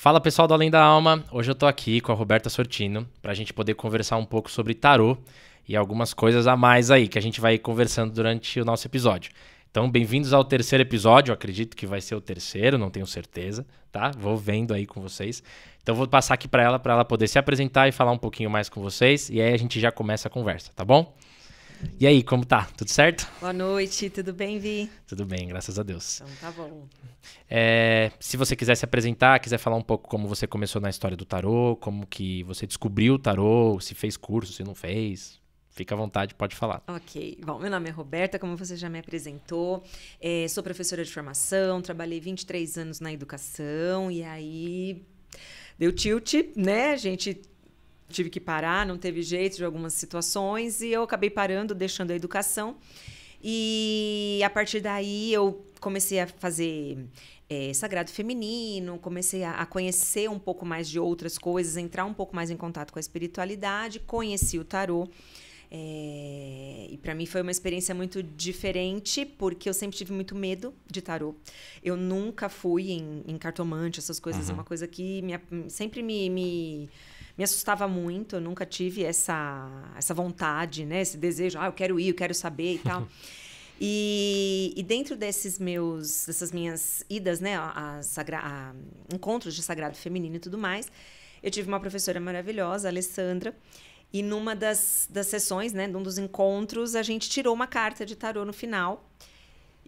Fala pessoal do Além da Alma, hoje eu tô aqui com a Roberta Sortino pra gente poder conversar um pouco sobre tarô e algumas coisas a mais aí que a gente vai ir conversando durante o nosso episódio. Então, bem-vindos ao terceiro episódio, eu acredito que vai ser o terceiro, não tenho certeza, tá? Vou vendo aí com vocês. Então, vou passar aqui pra ela poder se apresentar e falar um pouquinho mais com vocês, e aí a gente já começa a conversa, tá bom? E aí, como tá? Tudo certo? Boa noite, tudo bem, Vi? Tudo bem, graças a Deus. Então tá bom. Se você quiser se apresentar, quiser falar um pouco como você começou na história do tarô, como que você descobriu o tarô, se fez curso, se não fez, fica à vontade, pode falar. Ok. Bom, meu nome é Roberta, como você já me apresentou. Sou professora de formação, trabalhei 23 anos na educação e aí deu tilt, né? A gente tive que parar, não teve jeito de algumas situações e eu acabei parando, deixando a educação. E a partir daí eu comecei a fazer sagrado feminino, comecei a conhecer um pouco mais de outras coisas, entrar um pouco mais em contato com a espiritualidade, conheci o tarô. E para mim foi uma experiência muito diferente, porque eu sempre tive muito medo de tarô. Eu nunca fui em cartomante, essas coisas, é uma coisa que sempre me assustava muito, eu nunca tive essa vontade, né? Esse desejo, eu quero ir, eu quero saber e tal. E dentro dessas minhas idas, né, a encontros de sagrado feminino e tudo mais, eu tive uma professora maravilhosa, a Alessandra, e numa das sessões, né, num dos encontros, a gente tirou uma carta de tarô no final.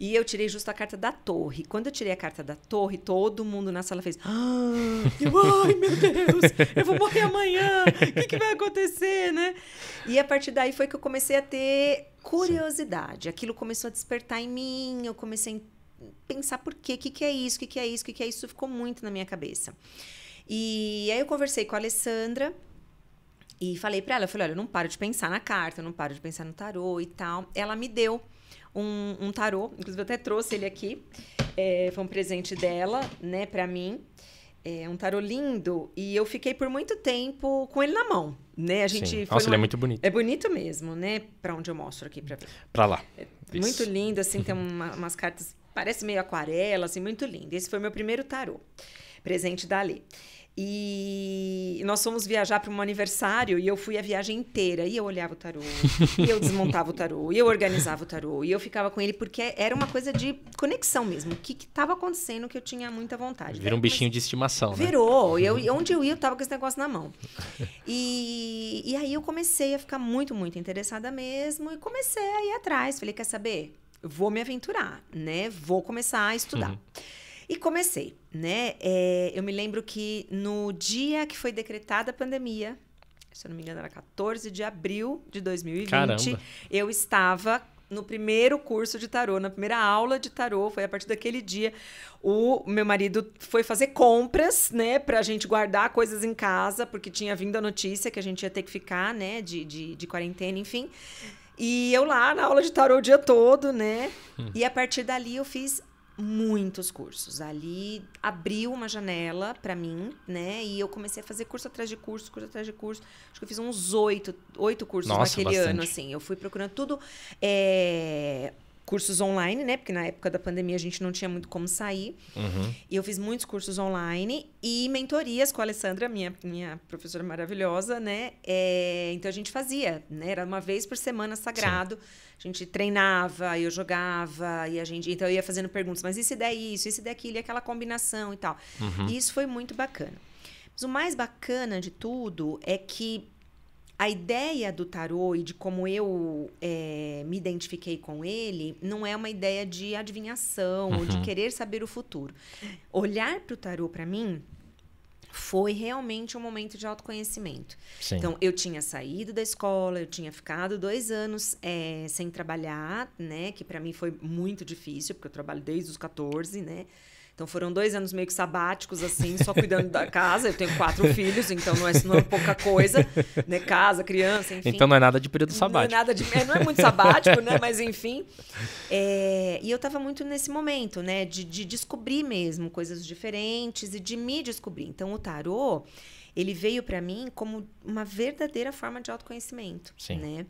E eu tirei justo a carta da torre. Quando eu tirei a carta da torre, todo mundo na sala fez... ai, meu Deus, eu vou morrer amanhã. O que vai acontecer, né? E a partir daí foi que eu comecei a ter curiosidade. Sim. Aquilo começou a despertar em mim. Eu comecei a pensar por quê? O que é isso? O que é isso? O que é isso? Isso ficou muito na minha cabeça. E aí eu conversei com a Alessandra e falei pra ela, eu falei, olha, eu não paro de pensar na carta, eu não paro de pensar no tarô e tal. Ela me deu um tarô, inclusive eu até trouxe ele aqui, foi um presente dela, né, pra mim, um tarô lindo, e eu fiquei por muito tempo com ele na mão, né, a gente... Nossa, ele é muito bonito. É bonito mesmo, né, pra onde eu mostro aqui pra ver. Pra lá. Muito lindo, assim, tem umas cartas, parece meio aquarela, assim, muito lindo. Esse foi meu primeiro tarô, presente da Alê. E nós fomos viajar para um aniversário e eu fui a viagem inteira. E eu olhava o tarô, e eu desmontava o tarô, e eu organizava o tarô, e eu ficava com ele porque era uma coisa de conexão mesmo. O que estava acontecendo que eu tinha muita vontade. Virou um bichinho de estimação, né? Virou. E onde eu ia, eu tava com esse negócio na mão. E aí eu comecei a ficar muito, muito interessada mesmo e comecei a ir atrás. Falei, quer saber? Vou me aventurar, né? Vou começar a estudar. E comecei, né? Eu me lembro que no dia que foi decretada a pandemia, se eu não me engano era 14 de abril de 2020, Caramba. Eu estava no primeiro curso de tarô, na primeira aula de tarô. Foi a partir daquele dia. O meu marido foi fazer compras, né? Pra gente guardar coisas em casa, porque tinha vindo a notícia que a gente ia ter que ficar, né? De quarentena, enfim. E eu lá na aula de tarô o dia todo, né? E a partir dali eu fiz muitos cursos. Ali abriu uma janela para mim, né? E eu comecei a fazer curso atrás de curso, curso atrás de curso. Acho que eu fiz uns 8 cursos. Nossa, naquele bastante. Ano, assim. Eu fui procurando tudo... cursos online, né? Porque na época da pandemia a gente não tinha muito como sair. E eu fiz muitos cursos online e mentorias com a Alessandra, minha professora maravilhosa, né? Então a gente fazia, né? Era uma vez por semana sagrado. Sim. A gente treinava, eu jogava, e então eu ia fazendo perguntas, mas e se der isso, e se der aquilo, e aquela combinação e tal. E isso foi muito bacana. Mas o mais bacana de tudo é que a ideia do tarô e de como eu me identifiquei com ele não é uma ideia de adivinhação ou de querer saber o futuro. Olhar para o tarô, para mim, foi realmente um momento de autoconhecimento. Sim. Então, eu tinha saído da escola, eu tinha ficado 2 anos sem trabalhar, né? Que para mim foi muito difícil, porque eu trabalho desde os 14, né? Então, foram 2 anos meio que sabáticos, assim, só cuidando da casa. Eu tenho 4 filhos, então não é pouca coisa, né? Casa, criança, enfim. Então, não é nada de período sabático. Não é muito sabático, né? Mas, enfim. E eu estava muito nesse momento, né? De descobrir mesmo coisas diferentes e de me descobrir. Então, o tarô, ele veio para mim como uma verdadeira forma de autoconhecimento, né?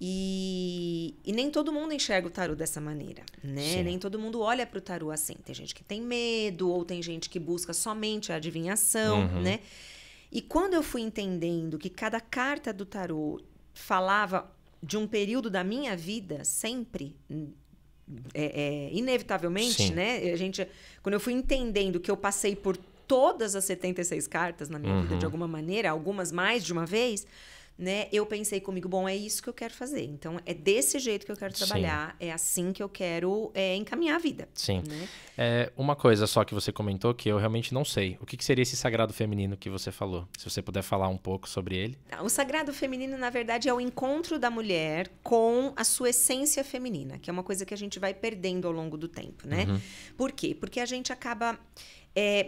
E nem todo mundo enxerga o tarô dessa maneira, né? Sim. Nem todo mundo olha para o tarô assim. Tem gente que tem medo, ou tem gente que busca somente a adivinhação, né? E quando eu fui entendendo que cada carta do tarô falava de um período da minha vida, sempre, inevitavelmente, Sim. né? Quando eu fui entendendo que eu passei por todas as 76 cartas na minha vida de alguma maneira, algumas mais de uma vez, né? Eu pensei comigo, bom, é isso que eu quero fazer. Então, é desse jeito que eu quero trabalhar, é assim que eu quero encaminhar a vida. Sim. Né? Uma coisa só que você comentou que eu realmente não sei. O que seria esse sagrado feminino que você falou? Se você puder falar um pouco sobre ele. O sagrado feminino, na verdade, é o encontro da mulher com a sua essência feminina, que é uma coisa que a gente vai perdendo ao longo do tempo, né? Por quê? Porque a gente acaba...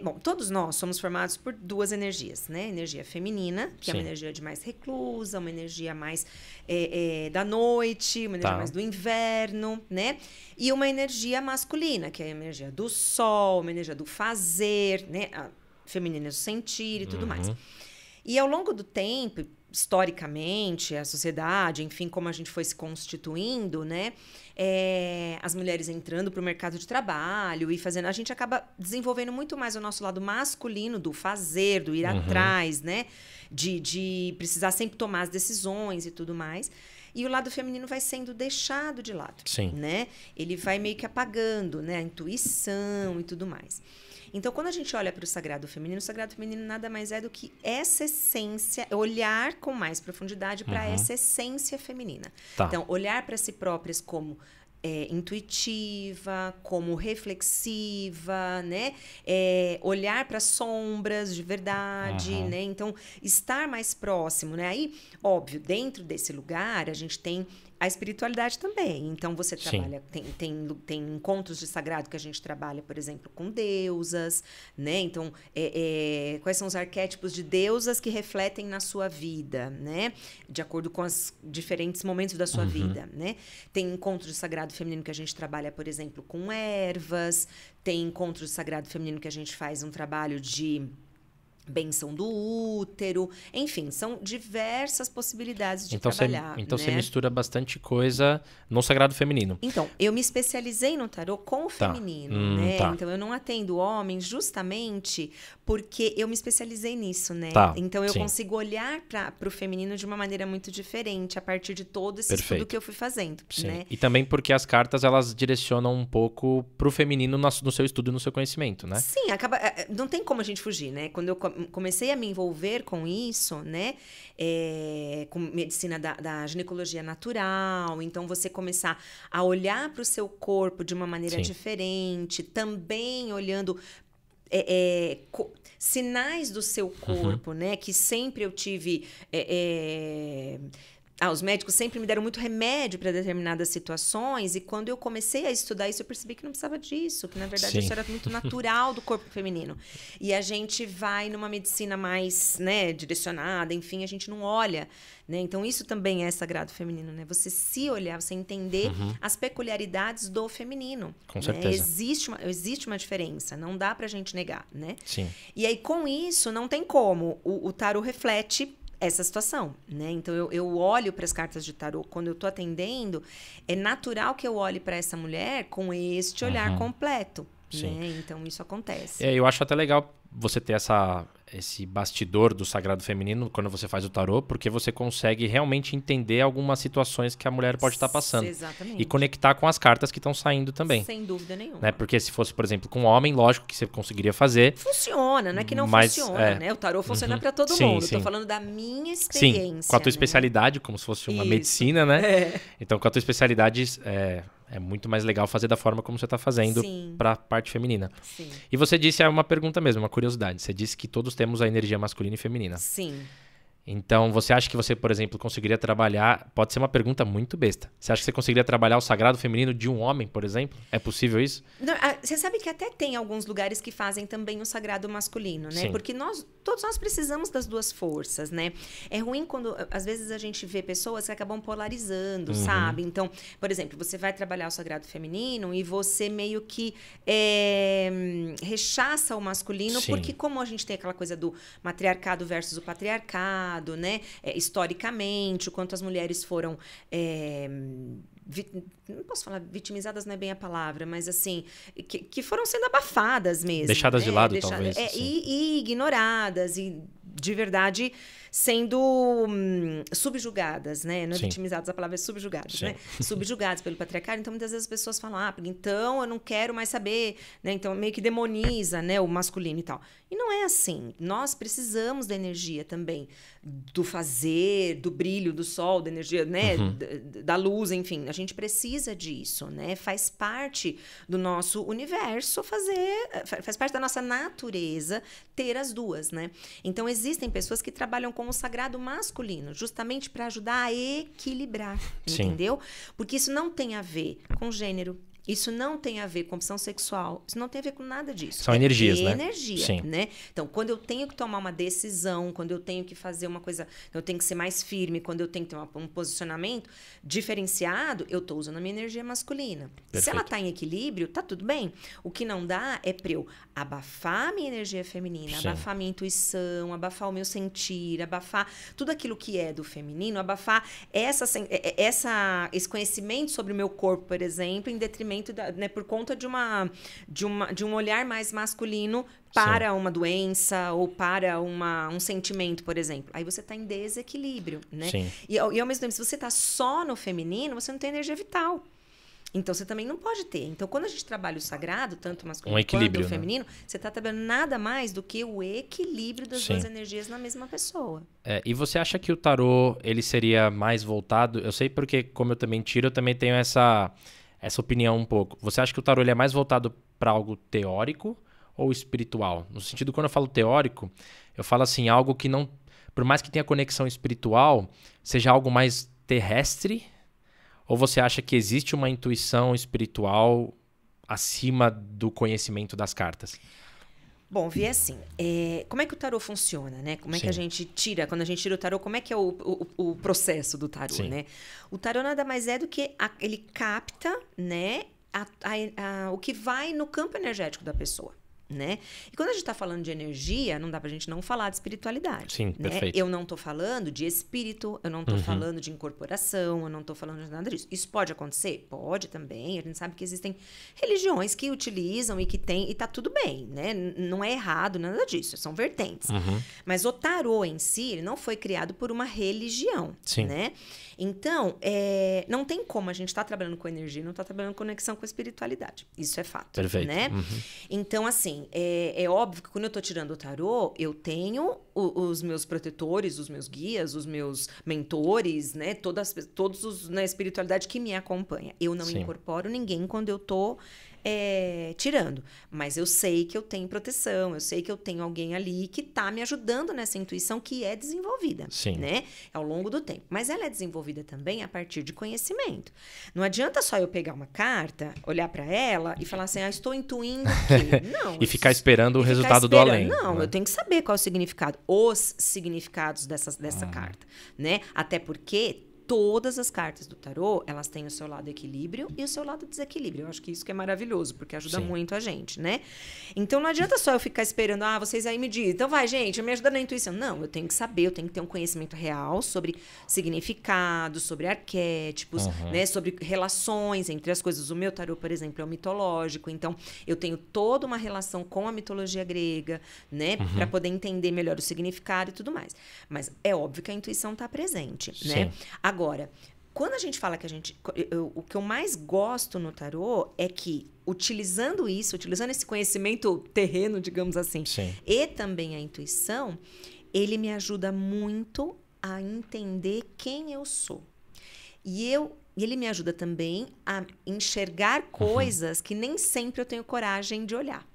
bom, todos nós somos formados por duas energias, né? Energia feminina, que é uma energia de mais reclusa, uma energia mais da noite, uma energia mais do inverno, né? E uma energia masculina, que é a energia do sol, uma energia do fazer, né? A feminina do sentir e tudo mais. E ao longo do tempo, historicamente, a sociedade, enfim, como a gente foi se constituindo, né? As mulheres entrando para o mercado de trabalho e fazendo... A gente acaba desenvolvendo muito mais o nosso lado masculino do fazer, do ir atrás, né? De precisar sempre tomar as decisões e tudo mais. E o lado feminino vai sendo deixado de lado, né? Ele vai meio que apagando, né? A intuição e tudo mais. Então, quando a gente olha para o sagrado feminino nada mais é do que essa essência, olhar com mais profundidade para essa essência feminina. Então, olhar para si próprias como intuitiva, como reflexiva, né? Olhar para sombras de verdade, né? Então, estar mais próximo, né? Aí, óbvio, dentro desse lugar, a gente tem a espiritualidade também. Então, você trabalha... Tem encontros de sagrado que a gente trabalha, por exemplo, com deusas, né? Então, quais são os arquétipos de deusas que refletem na sua vida, né? De acordo com os diferentes momentos da sua vida, né? Tem encontros de sagrado feminino que a gente trabalha, por exemplo, com ervas. Tem encontros de sagrado feminino que a gente faz um trabalho de... benção do útero, enfim, são diversas possibilidades de trabalhar. Então né? Você mistura bastante coisa no sagrado feminino. Então, eu me especializei no tarô com o feminino, né? Então, eu não atendo homens justamente porque eu me especializei nisso, né? Então, eu consigo olhar para o feminino de uma maneira muito diferente a partir de todo esse estudo que eu fui fazendo, né? E também porque as cartas, elas direcionam um pouco pro feminino no seu estudo e no seu conhecimento, né? Sim, não tem como a gente fugir, né? Quando eu comecei a me envolver com isso, né? Com medicina da ginecologia natural, então você começar a olhar para o seu corpo de uma maneira diferente, também olhando sinais do seu corpo, né? Que sempre eu tive... os médicos sempre me deram muito remédio para determinadas situações, e quando eu comecei a estudar isso, eu percebi que não precisava disso, que na verdade isso era muito natural do corpo feminino. E a gente vai numa medicina mais, né, direcionada, enfim, a gente não olha, né? Então isso também é sagrado feminino, né? Você se olhar, você entender as peculiaridades do feminino. Com certeza. Existe uma diferença, não dá pra gente negar, né? Sim. E aí, com isso, não tem como. O tarô reflete essa situação, né? Então, eu olho para as cartas de tarô, quando eu tô atendendo, é natural que eu olhe para essa mulher com este olhar completo, né? Então, isso acontece. Eu acho até legal você ter esse bastidor do sagrado feminino quando você faz o tarô, porque você consegue realmente entender algumas situações que a mulher pode estar passando. Exatamente. E conectar com as cartas que estão saindo também. Sem dúvida nenhuma. Né? Porque se fosse, por exemplo, com um homem, lógico que você conseguiria fazer. Funciona, não é que não funciona, né? O tarô funciona para todo mundo. Estou falando da minha experiência. Sim, com a tua especialidade, como se fosse uma medicina, né? Então, com a tua especialidade, é muito mais legal fazer da forma como você está fazendo para a parte feminina. Sim. E você disse, uma pergunta mesmo, uma curiosidade. Você disse que todos temos a energia masculina e feminina. Sim. Então, você acha que você, por exemplo, conseguiria trabalhar... Pode ser uma pergunta muito besta. Você acha que você conseguiria trabalhar o sagrado feminino de um homem, por exemplo? É possível isso? Não, você sabe que até tem alguns lugares que fazem também o sagrado masculino, né? Sim. Porque todos nós precisamos das duas forças, né? É ruim quando, às vezes, a gente vê pessoas que acabam polarizando, sabe? Então, por exemplo, você vai trabalhar o sagrado feminino e você meio que rechaça o masculino, Sim. porque como a gente tem aquela coisa do matriarcado versus o patriarcado, né? Historicamente, o quanto as mulheres foram... não posso falar vitimizadas, não é bem a palavra, mas assim, que foram sendo abafadas mesmo. Deixadas né? de lado, talvez. E ignoradas, e de verdade sendo subjugadas, né? Não é vitimizadas, a palavra é subjugadas, Sim. né? Subjugadas pelo patriarcado. Então, muitas vezes as pessoas falam, então eu não quero mais saber, né? Então, meio que demoniza, né, o masculino e tal. E não é assim. Nós precisamos da energia também, do fazer, do brilho, do sol, da energia, né? Da luz, enfim. A gente precisa disso, né? Faz parte do nosso universo faz parte da nossa natureza ter as duas, né? Então, existem pessoas que trabalham com o sagrado masculino, justamente para ajudar a equilibrar, entendeu? Porque isso não tem a ver com gênero, isso não tem a ver com opção sexual, isso não tem a ver com nada disso. São energias, né? Energia, né? Então, quando eu tenho que tomar uma decisão, quando eu tenho que fazer uma coisa, eu tenho que ser mais firme, quando eu tenho que ter um posicionamento diferenciado, eu estou usando a minha energia masculina. Perfeito. Se ela está em equilíbrio, tá tudo bem. O que não dá é para eu abafar a minha energia feminina, abafar a minha intuição, abafar o meu sentir, abafar tudo aquilo que é do feminino, abafar esse conhecimento sobre o meu corpo, por exemplo, em detrimento né, por conta de um olhar mais masculino para uma doença ou para um sentimento, por exemplo. Aí você está em desequilíbrio, né? Sim. E ao mesmo tempo, se você está só no feminino, você não tem energia vital. Então, você também não pode ter. Então, quando a gente trabalha o sagrado, tanto o masculino quanto o feminino, você está trabalhando nada mais do que o equilíbrio das duas energias na mesma pessoa. E você acha que o tarô, ele seria mais voltado... Eu sei porque, como eu também tiro, eu também tenho essa opinião um pouco. Você acha que o tarô ele é mais voltado para algo teórico ou espiritual? No sentido, quando eu falo teórico, eu falo assim, algo que não... Por mais que tenha conexão espiritual, seja algo mais terrestre? Ou você acha que existe uma intuição espiritual acima do conhecimento das cartas? Bom, vi assim, como é que o tarô funciona, né? Como é que a gente tira, quando a gente tira o tarô, como é que é o processo do tarô, né? O tarô nada mais é do que ele capta, né, o que vai no campo energético da pessoa, né? E quando a gente está falando de energia, não dá pra gente não falar de espiritualidade. Sim, né? perfeito. Eu não tô falando de espírito, eu não tô falando de incorporação, eu não tô falando de nada disso. Isso pode acontecer? Pode também. A gente sabe que existem religiões que utilizam e que tem, e tá tudo bem, né? Não é errado, nada disso. São vertentes. Mas o tarô em si, ele não foi criado por uma religião, né? Então, não tem como a gente estar trabalhando com energia e não estar trabalhando com conexão com a espiritualidade. Isso é fato. Perfeito. Né? Então, assim, é óbvio que quando eu estou tirando o tarô, eu tenho os meus protetores, os meus guias, os meus mentores, né? Todos os na espiritualidade que me acompanha. Eu não incorporo ninguém quando eu estou tirando. Mas eu sei que eu tenho proteção, eu sei que eu tenho alguém ali que está me ajudando nessa intuição que é desenvolvida, né? Ao longo do tempo. Mas ela é desenvolvida também a partir de conhecimento. Não adianta só eu pegar uma carta, olhar para ela e falar assim, estou intuindo que... Não. E ficar esperando o resultado do além. Não, né? eu tenho que saber qual é o significado, os significados dessa carta, né? Até porque todas as cartas do tarô, elas têm o seu lado equilíbrio e o seu lado desequilíbrio. Eu acho que isso que é maravilhoso, porque ajuda muito a gente, né? Então, não adianta só eu ficar esperando, vocês aí me dizem, então vai, gente, me ajuda na intuição. Não, eu tenho que saber, eu tenho que ter um conhecimento real sobre significados, sobre arquétipos, né? Sobre relações entre as coisas. O meu tarô, por exemplo, é o mitológico, então eu tenho toda uma relação com a mitologia grega, né? Para poder entender melhor o significado e tudo mais. Mas é óbvio que a intuição está presente, né? Agora, quando a gente fala que o que eu mais gosto no tarô é que, utilizando esse conhecimento terreno, digamos assim, e também a intuição, ele me ajuda muito a entender quem eu sou. E ele me ajuda também a enxergar coisas que nem sempre eu tenho coragem de olhar.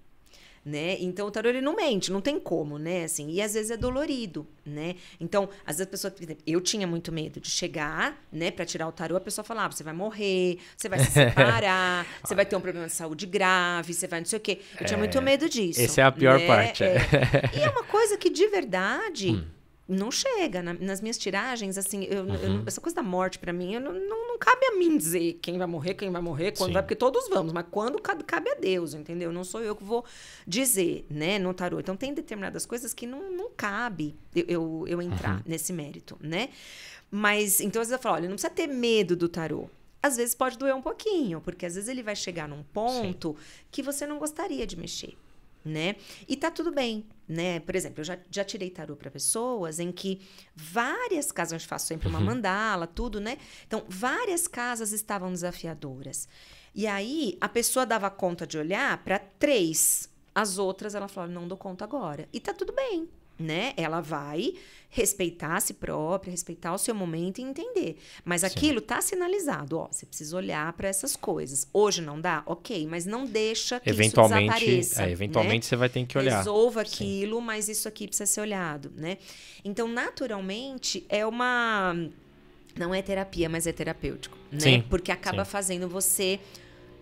né? Então, o tarô, ele não mente, não tem como, né? Assim, e às vezes é dolorido, né? Então, às vezes a pessoa... Por exemplo, eu tinha muito medo de chegar, né? Pra tirar o tarô, a pessoa falava, você vai morrer, você vai se separar, você vai ter um problema de saúde grave, você vai não sei o quê. Eu tinha muito medo disso. Essa é a pior né? parte. E é uma coisa que, de verdade... Não chega. Nas minhas tiragens, assim, essa coisa da morte, pra mim, não cabe a mim dizer quem vai morrer, quando vai, porque todos vamos, mas quando cabe a Deus, entendeu? Não sou eu que vou dizer, né, no tarô. Então, tem determinadas coisas que não cabe eu entrar nesse mérito, né? Mas, então, às vezes eu falo, olha, não precisa ter medo do tarô. Às vezes pode doer um pouquinho, porque às vezes ele vai chegar num ponto que você não gostaria de mexer. Né? E tá tudo bem, né? Por exemplo, eu já tirei tarô para pessoas em que várias casas, a gente faz sempre uma mandala, tudo, né? Então, várias casas estavam desafiadoras. E aí, a pessoa dava conta de olhar para 3. As outras, ela falou, não dou conta agora. E tá tudo bem, né? Ela vai respeitar a si própria, respeitar o seu momento e entender. Mas aquilo tá sinalizado, ó, você precisa olhar para essas coisas. Hoje não dá? Ok, mas não deixa que isso desapareça. Eventualmente, né? Você vai ter que olhar. Resolva aquilo, mas isso aqui precisa ser olhado, né? Então, naturalmente, não é terapia, mas é terapêutico, né? Sim, porque acaba fazendo você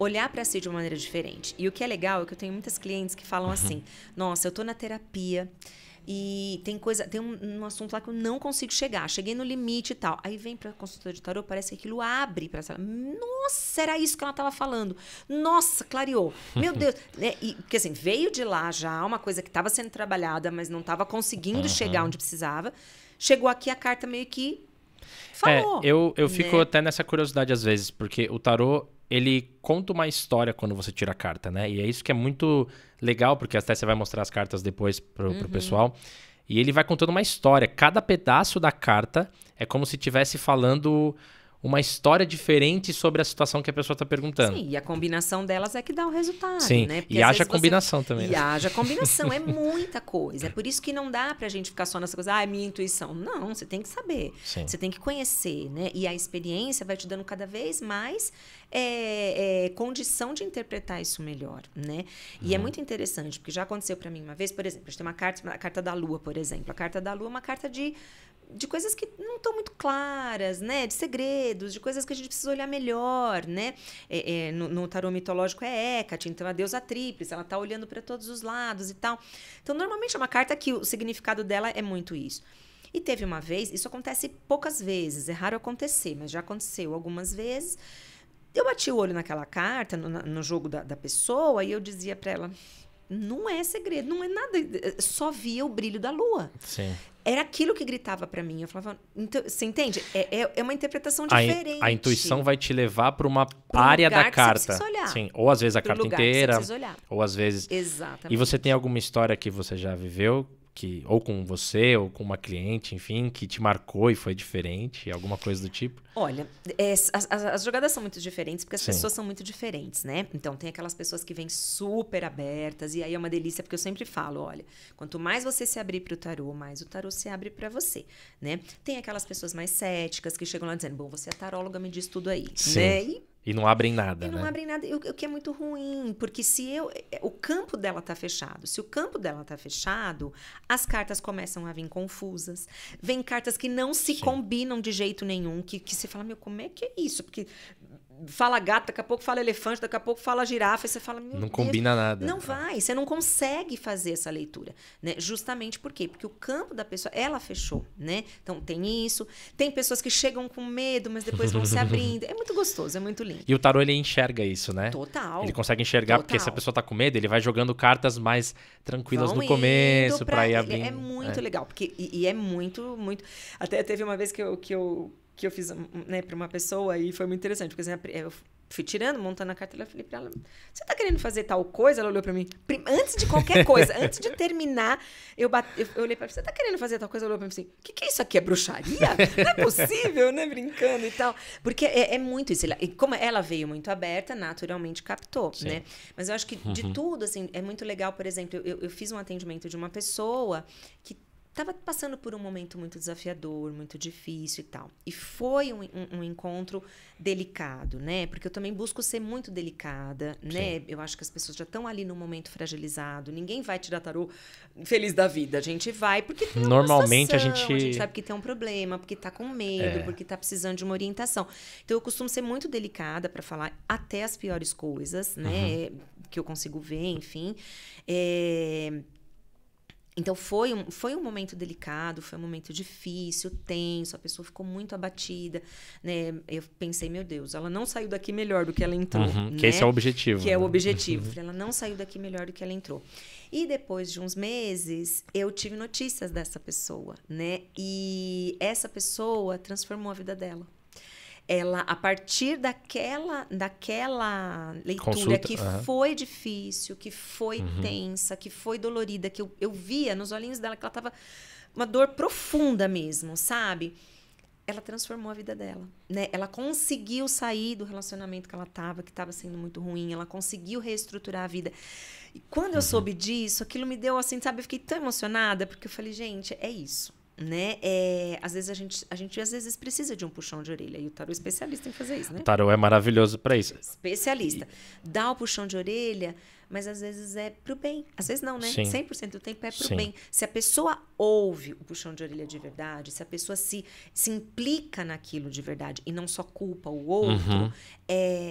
olhar para si de uma maneira diferente. E o que é legal é que eu tenho muitas clientes que falam assim, nossa, eu tô na terapia e tem um assunto lá que eu não consigo chegar. Cheguei no limite e tal. Aí vem pra consulta de tarô, parece que aquilo abre pra ela. Nossa, era isso que ela tava falando. Nossa, clareou. Meu Deus. Porque assim, veio de lá já uma coisa que estava sendo trabalhada, mas não estava conseguindo chegar onde precisava. Chegou aqui, a carta meio que falou. Eu fico até nessa curiosidade às vezes, porque o tarô, ele conta uma história quando você tira a carta, né? E é isso que é muito legal, porque até você vai mostrar as cartas depois pro pessoal. E ele vai contando uma história. Cada pedaço da carta é como se estivesse falando uma história diferente sobre a situação que a pessoa está perguntando. Sim, e a combinação delas é que dá o resultado, Sim, né? Porque e haja combinação também. E haja combinação, é muita coisa. É por isso que não dá pra gente ficar só nessa coisa, é minha intuição. Não, você tem que saber. Sim. Você tem que conhecer, né? E a experiência vai te dando cada vez mais condição de interpretar isso melhor, né? E é muito interessante, porque já aconteceu pra mim uma vez, por exemplo, a gente tem a carta da Lua, por exemplo. A carta da Lua é uma carta de coisas que não estão muito claras, né? De segredos, de coisas que a gente precisa olhar melhor, né? No tarô mitológico é Hecate, então a deusa tríplice, ela está olhando para todos os lados e tal. Então, normalmente é uma carta que o significado dela é muito isso. E teve uma vez, isso acontece poucas vezes, é raro acontecer, mas já aconteceu algumas vezes. Eu bati o olho naquela carta, no jogo da pessoa, e eu dizia para ela, não é segredo, não é nada, só via o brilho da lua. Sim. Era aquilo que gritava pra mim. Eu falava, então, você entende? É uma interpretação diferente. A intuição vai te levar para uma área da carta. Você olhar. Sim, ou às vezes a carta inteira, olhar. ou às vezes. Exatamente. E você tem alguma história que você já viveu, ou com você, ou com uma cliente, enfim, que te marcou e foi diferente, alguma coisa do tipo? Olha, as jogadas são muito diferentes, porque as pessoas são muito diferentes, né? Então, tem aquelas pessoas que vêm super abertas, e aí é uma delícia, porque eu sempre falo, olha, quanto mais você se abrir para o tarô, mais o tarô se abre para você, né? Tem aquelas pessoas mais céticas que chegam lá dizendo, bom, você é taróloga, me diz tudo aí, Sim. né? E não abrem nada, né? E não né? abrem nada, o que é muito ruim, porque o campo dela tá fechado. Se o campo dela tá fechado, as cartas começam a vir confusas. Vem cartas que não se combinam de jeito nenhum, que você fala, meu, como é que é isso? Porque fala gato, daqui a pouco fala elefante, daqui a pouco fala girafa, e você fala, meu Deus. Não combina nada. Não vai, você não consegue fazer essa leitura, né? Justamente por quê? Porque o campo da pessoa, ela fechou, né? Então, tem isso. Tem pessoas que chegam com medo, mas depois vão se abrindo. É muito gostoso, é muito lindo. E o tarô, ele enxerga isso, né? Total. Ele consegue enxergar, porque se a pessoa tá com medo, ele vai jogando cartas mais tranquilas no começo, pra ir abrindo. É muito legal, porque e é muito, muito... Até teve uma vez que eu fiz, né, para uma pessoa e foi muito interessante, porque assim, eu fui tirando, montando a carta, eu falei para ela, você tá querendo fazer tal coisa? Ela olhou para mim, antes de qualquer coisa, antes de terminar, eu olhei para ela, você tá querendo fazer tal coisa? Ela olhou para mim assim, o que é isso aqui? É bruxaria? Não é possível, né? Brincando e tal. Porque é muito isso. E como ela veio muito aberta, naturalmente captou, né? Mas eu acho que de tudo, assim, é muito legal, por exemplo, eu fiz um atendimento de uma pessoa que estava passando por um momento muito desafiador, muito difícil e tal. E foi um encontro delicado, né? Porque eu também busco ser muito delicada, né? Eu acho que as pessoas já estão ali num momento fragilizado. Ninguém vai tirar tarô feliz da vida. A gente vai porque tem Normalmente uma situação, a a gente gente sabe que tem um problema, porque tá com medo, porque tá precisando de uma orientação. Então, eu costumo ser muito delicada para falar até as piores coisas, né? Que eu consigo ver, enfim. Então, foi um momento delicado, foi um momento difícil, tenso, a pessoa ficou muito abatida, né? Eu pensei, meu Deus, ela não saiu daqui melhor do que ela entrou, né? Que esse é o objetivo. Que é o objetivo. Ela não saiu daqui melhor do que ela entrou. E depois de uns meses, eu tive notícias dessa pessoa, né? E essa pessoa transformou a vida dela. Ela, a partir daquela leitura Consulta, que foi difícil, que foi tensa, que foi dolorida, que eu via nos olhinhos dela que ela estava uma dor profunda mesmo, sabe? Ela transformou a vida dela, né? Ela conseguiu sair do relacionamento que estava sendo muito ruim, ela conseguiu reestruturar a vida. E quando eu soube disso, aquilo me deu assim, sabe? Eu fiquei tão emocionada, porque eu falei, gente, é isso. Né? Às vezes a gente às vezes precisa de um puxão de orelha e o tarô é especialista em fazer isso, né? O tarô é maravilhoso para isso. Especialista. Dá o puxão de orelha, mas às vezes é pro bem. Às vezes não, né? Sim. 100% do tempo é pro bem. Se a pessoa ouve o puxão de orelha de verdade, se a pessoa se implica naquilo de verdade e não só culpa o outro,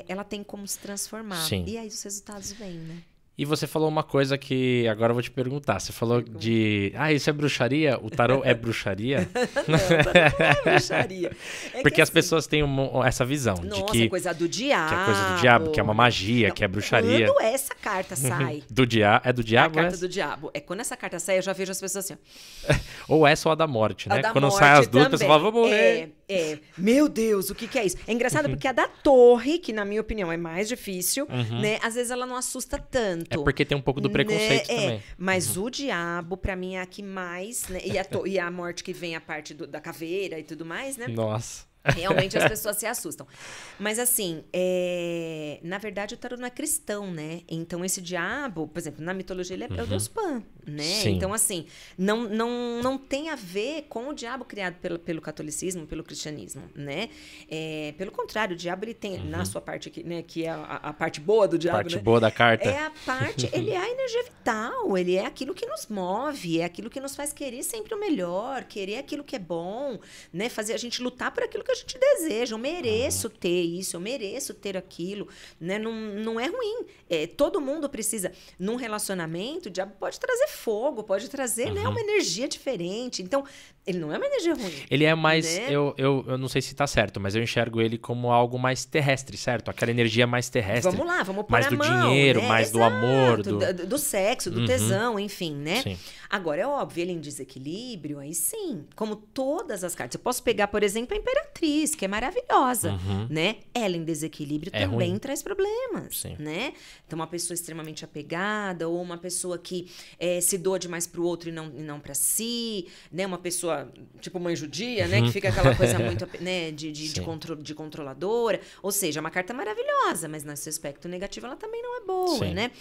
ela tem como se transformar. Sim. E aí os resultados vêm, né? E você falou uma coisa que agora eu vou te perguntar. Você falou de... isso é bruxaria? O tarô é bruxaria? Não, o tarô não é bruxaria. Porque as pessoas têm essa visão de que... é coisa do diabo. Que é coisa do diabo, que é uma magia, que é bruxaria. Quando essa carta sai... É do diabo? É a carta do diabo. Quando essa carta sai, eu já vejo as pessoas assim... Ou essa ou a da morte, né? Quando sai as duas, a pessoa fala, vou morrer. Meu Deus, o que é isso? É engraçado porque a da torre, que na minha opinião é mais difícil, né? Às vezes ela não assusta tanto. É porque tem um pouco do preconceito também. Mas o diabo, pra mim, é a que mais... Né? E a morte que vem a parte da caveira e tudo mais, né? Nossa. Realmente as pessoas se assustam. Mas assim, na verdade o tarô não é cristão, né? Então esse diabo, por exemplo, na mitologia ele é o deus Pan, né? Sim. Então assim, não tem a ver com o diabo criado pelo catolicismo, pelo cristianismo, né? Pelo contrário, o diabo ele tem, na sua parte aqui, né? Que é a parte boa do diabo, Parte né? boa da carta. É a parte, ele é a energia vital, ele é aquilo que nos move, é aquilo que nos faz querer sempre o melhor, querer aquilo que é bom, né? Fazer a gente lutar por aquilo que a gente deseja. Eu mereço ter isso, eu mereço ter aquilo, né? Não é ruim. Todo mundo precisa. Num relacionamento, o diabo pode trazer fogo, pode trazer, né, uma energia diferente. Então, ele não é uma energia ruim. Ele é mais... Né? Eu não sei se tá certo, mas eu enxergo ele como algo mais terrestre, certo? Aquela energia mais terrestre. Vamos lá, vamos pôr mais a do mão, dinheiro, né? mais do Exato, amor. Do sexo, do tesão, enfim, né? Sim. Agora, é óbvio, ele em desequilíbrio, aí sim. Como todas as cartas. Eu posso pegar, por exemplo, a Imperatriz, que é maravilhosa, né? Ela em desequilíbrio também ruim. traz problemas, Sim. né? Então, uma pessoa extremamente apegada ou uma pessoa que se doa demais pro outro e não para si, né? Uma pessoa, tipo mãe judia, né? Que fica aquela coisa muito, né? De controladora. Ou seja, é uma carta maravilhosa, mas nesse aspecto negativo ela também não é boa, Sim. né?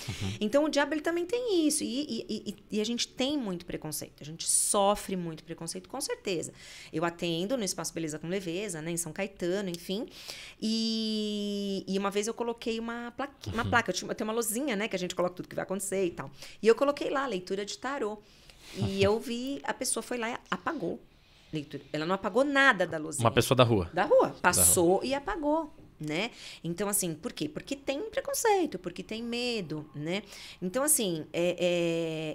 Então, o diabo, ele também tem isso. E a gente tem muito preconceito. A gente sofre muito preconceito, com certeza. Eu atendo no Espaço Beleza com Leveza, né? Em São Caetano, enfim. E uma vez eu coloquei uma placa. Eu tenho uma luzinha, né? Que a gente coloca tudo que vai acontecer e tal. E eu coloquei lá, leitura de tarô. E eu vi, a pessoa foi lá e apagou. Leitura. Ela não apagou nada da luzinha. Uma pessoa da rua. Da rua. Passou e apagou. Né? Então, assim, por quê? Porque tem preconceito, porque tem medo, né? Então, assim,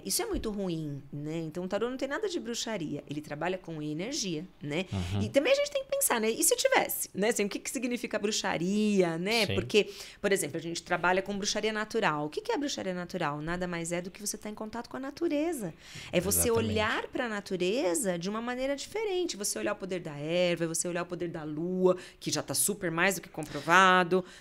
isso é muito ruim, né? Então, o tarô não tem nada de bruxaria. Ele trabalha com energia, né? E também a gente tem que pensar, né? E se tivesse, né? Assim, o que significa bruxaria, né? Sim. Porque, por exemplo, a gente trabalha com bruxaria natural. O que é bruxaria natural? Nada mais é do que você estar em contato com a natureza. É você Exatamente. olhar para a natureza de uma maneira diferente. Você olhar o poder da erva, você olhar o poder da lua, que já está super mais do que comprovado,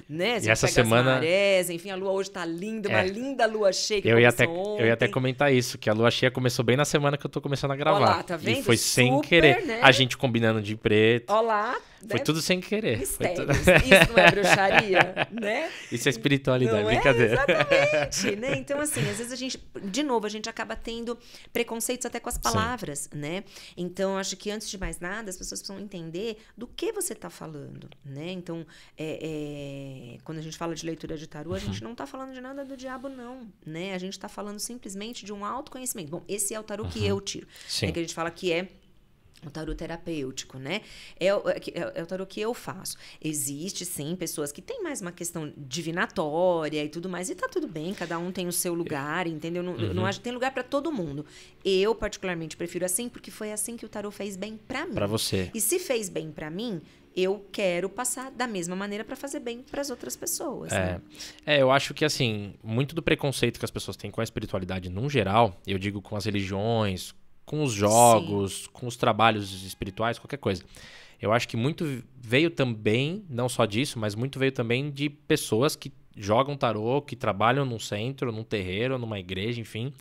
né? E essa semana... As marés, enfim, a lua hoje tá linda, uma linda lua cheia que eu ia ontem. até comentar isso, que a lua cheia começou bem na semana que eu tô começando a gravar. Ó lá, tá vendo? E foi sem Super, querer. né? A gente combinando de preto. Ó lá, Foi tudo sem querer. Mistérios. Isso não é bruxaria, né? Isso é espiritualidade, Não brincadeira. Exatamente, né? Então, assim, às vezes a gente, de novo, a gente acaba tendo preconceitos até com as palavras, né? Então, eu acho que antes de mais nada, as pessoas precisam entender do que você está falando, né? Então, quando a gente fala de leitura de tarô, a gente não está falando de nada do diabo, não, né? A gente está falando simplesmente de um autoconhecimento. Bom, esse é o tarô que eu tiro. Sim. É que a gente fala que é o tarô terapêutico, né? É o tarô que eu faço. Existe, sim, pessoas que têm mais uma questão divinatória e tudo mais. E tá tudo bem, cada um tem o seu lugar, entendeu? Não acho que tem lugar para todo mundo. Eu, particularmente, prefiro assim, porque foi assim que o tarô fez bem para mim. Para você. E se fez bem para mim, eu quero passar da mesma maneira para fazer bem para as outras pessoas. Né? Eu acho que, assim, muito do preconceito que as pessoas têm com a espiritualidade, num geral, eu digo com as religiões, com os jogos, sim, com os trabalhos espirituais, qualquer coisa. Eu acho que muito veio também, não só disso, mas muito veio também de pessoas que jogam tarô, que trabalham num centro, num terreiro, numa igreja, enfim,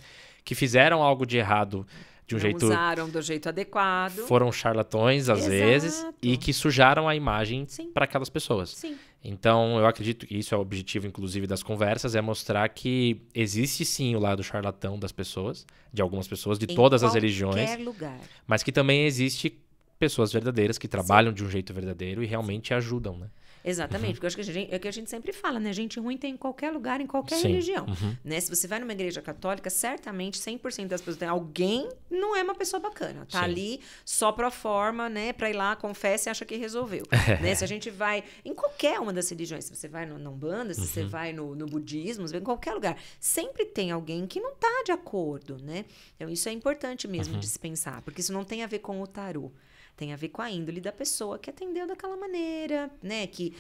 que fizeram algo de errado de um jeito... usaram do jeito adequado. Foram charlatões, às vezes, e que sujaram a imagem para aquelas pessoas. Sim. Então, eu acredito que isso é o objetivo, inclusive, das conversas, é mostrar que existe sim o lado charlatão das pessoas, de algumas pessoas, de todas as religiões. Em qualquer lugar. Mas que também existe pessoas verdadeiras que trabalham de um jeito verdadeiro e realmente ajudam, né? Exatamente, porque eu acho que é o que a gente sempre fala, né? Gente ruim tem em qualquer lugar, em qualquer religião. Né? Se você vai numa igreja católica, certamente 100% das pessoas tem alguém não é uma pessoa bacana. Tá ali só pro forma, né? Pra ir lá, confessa e acha que resolveu. Né? Se a gente vai em qualquer uma das religiões, se você vai na Umbanda, se você vai no budismo, se vai em qualquer lugar, sempre tem alguém que não tá de acordo, né? Então isso é importante mesmo de se pensar, porque isso não tem a ver com o tarô. Tem a ver com a índole da pessoa que atendeu daquela maneira, né? Que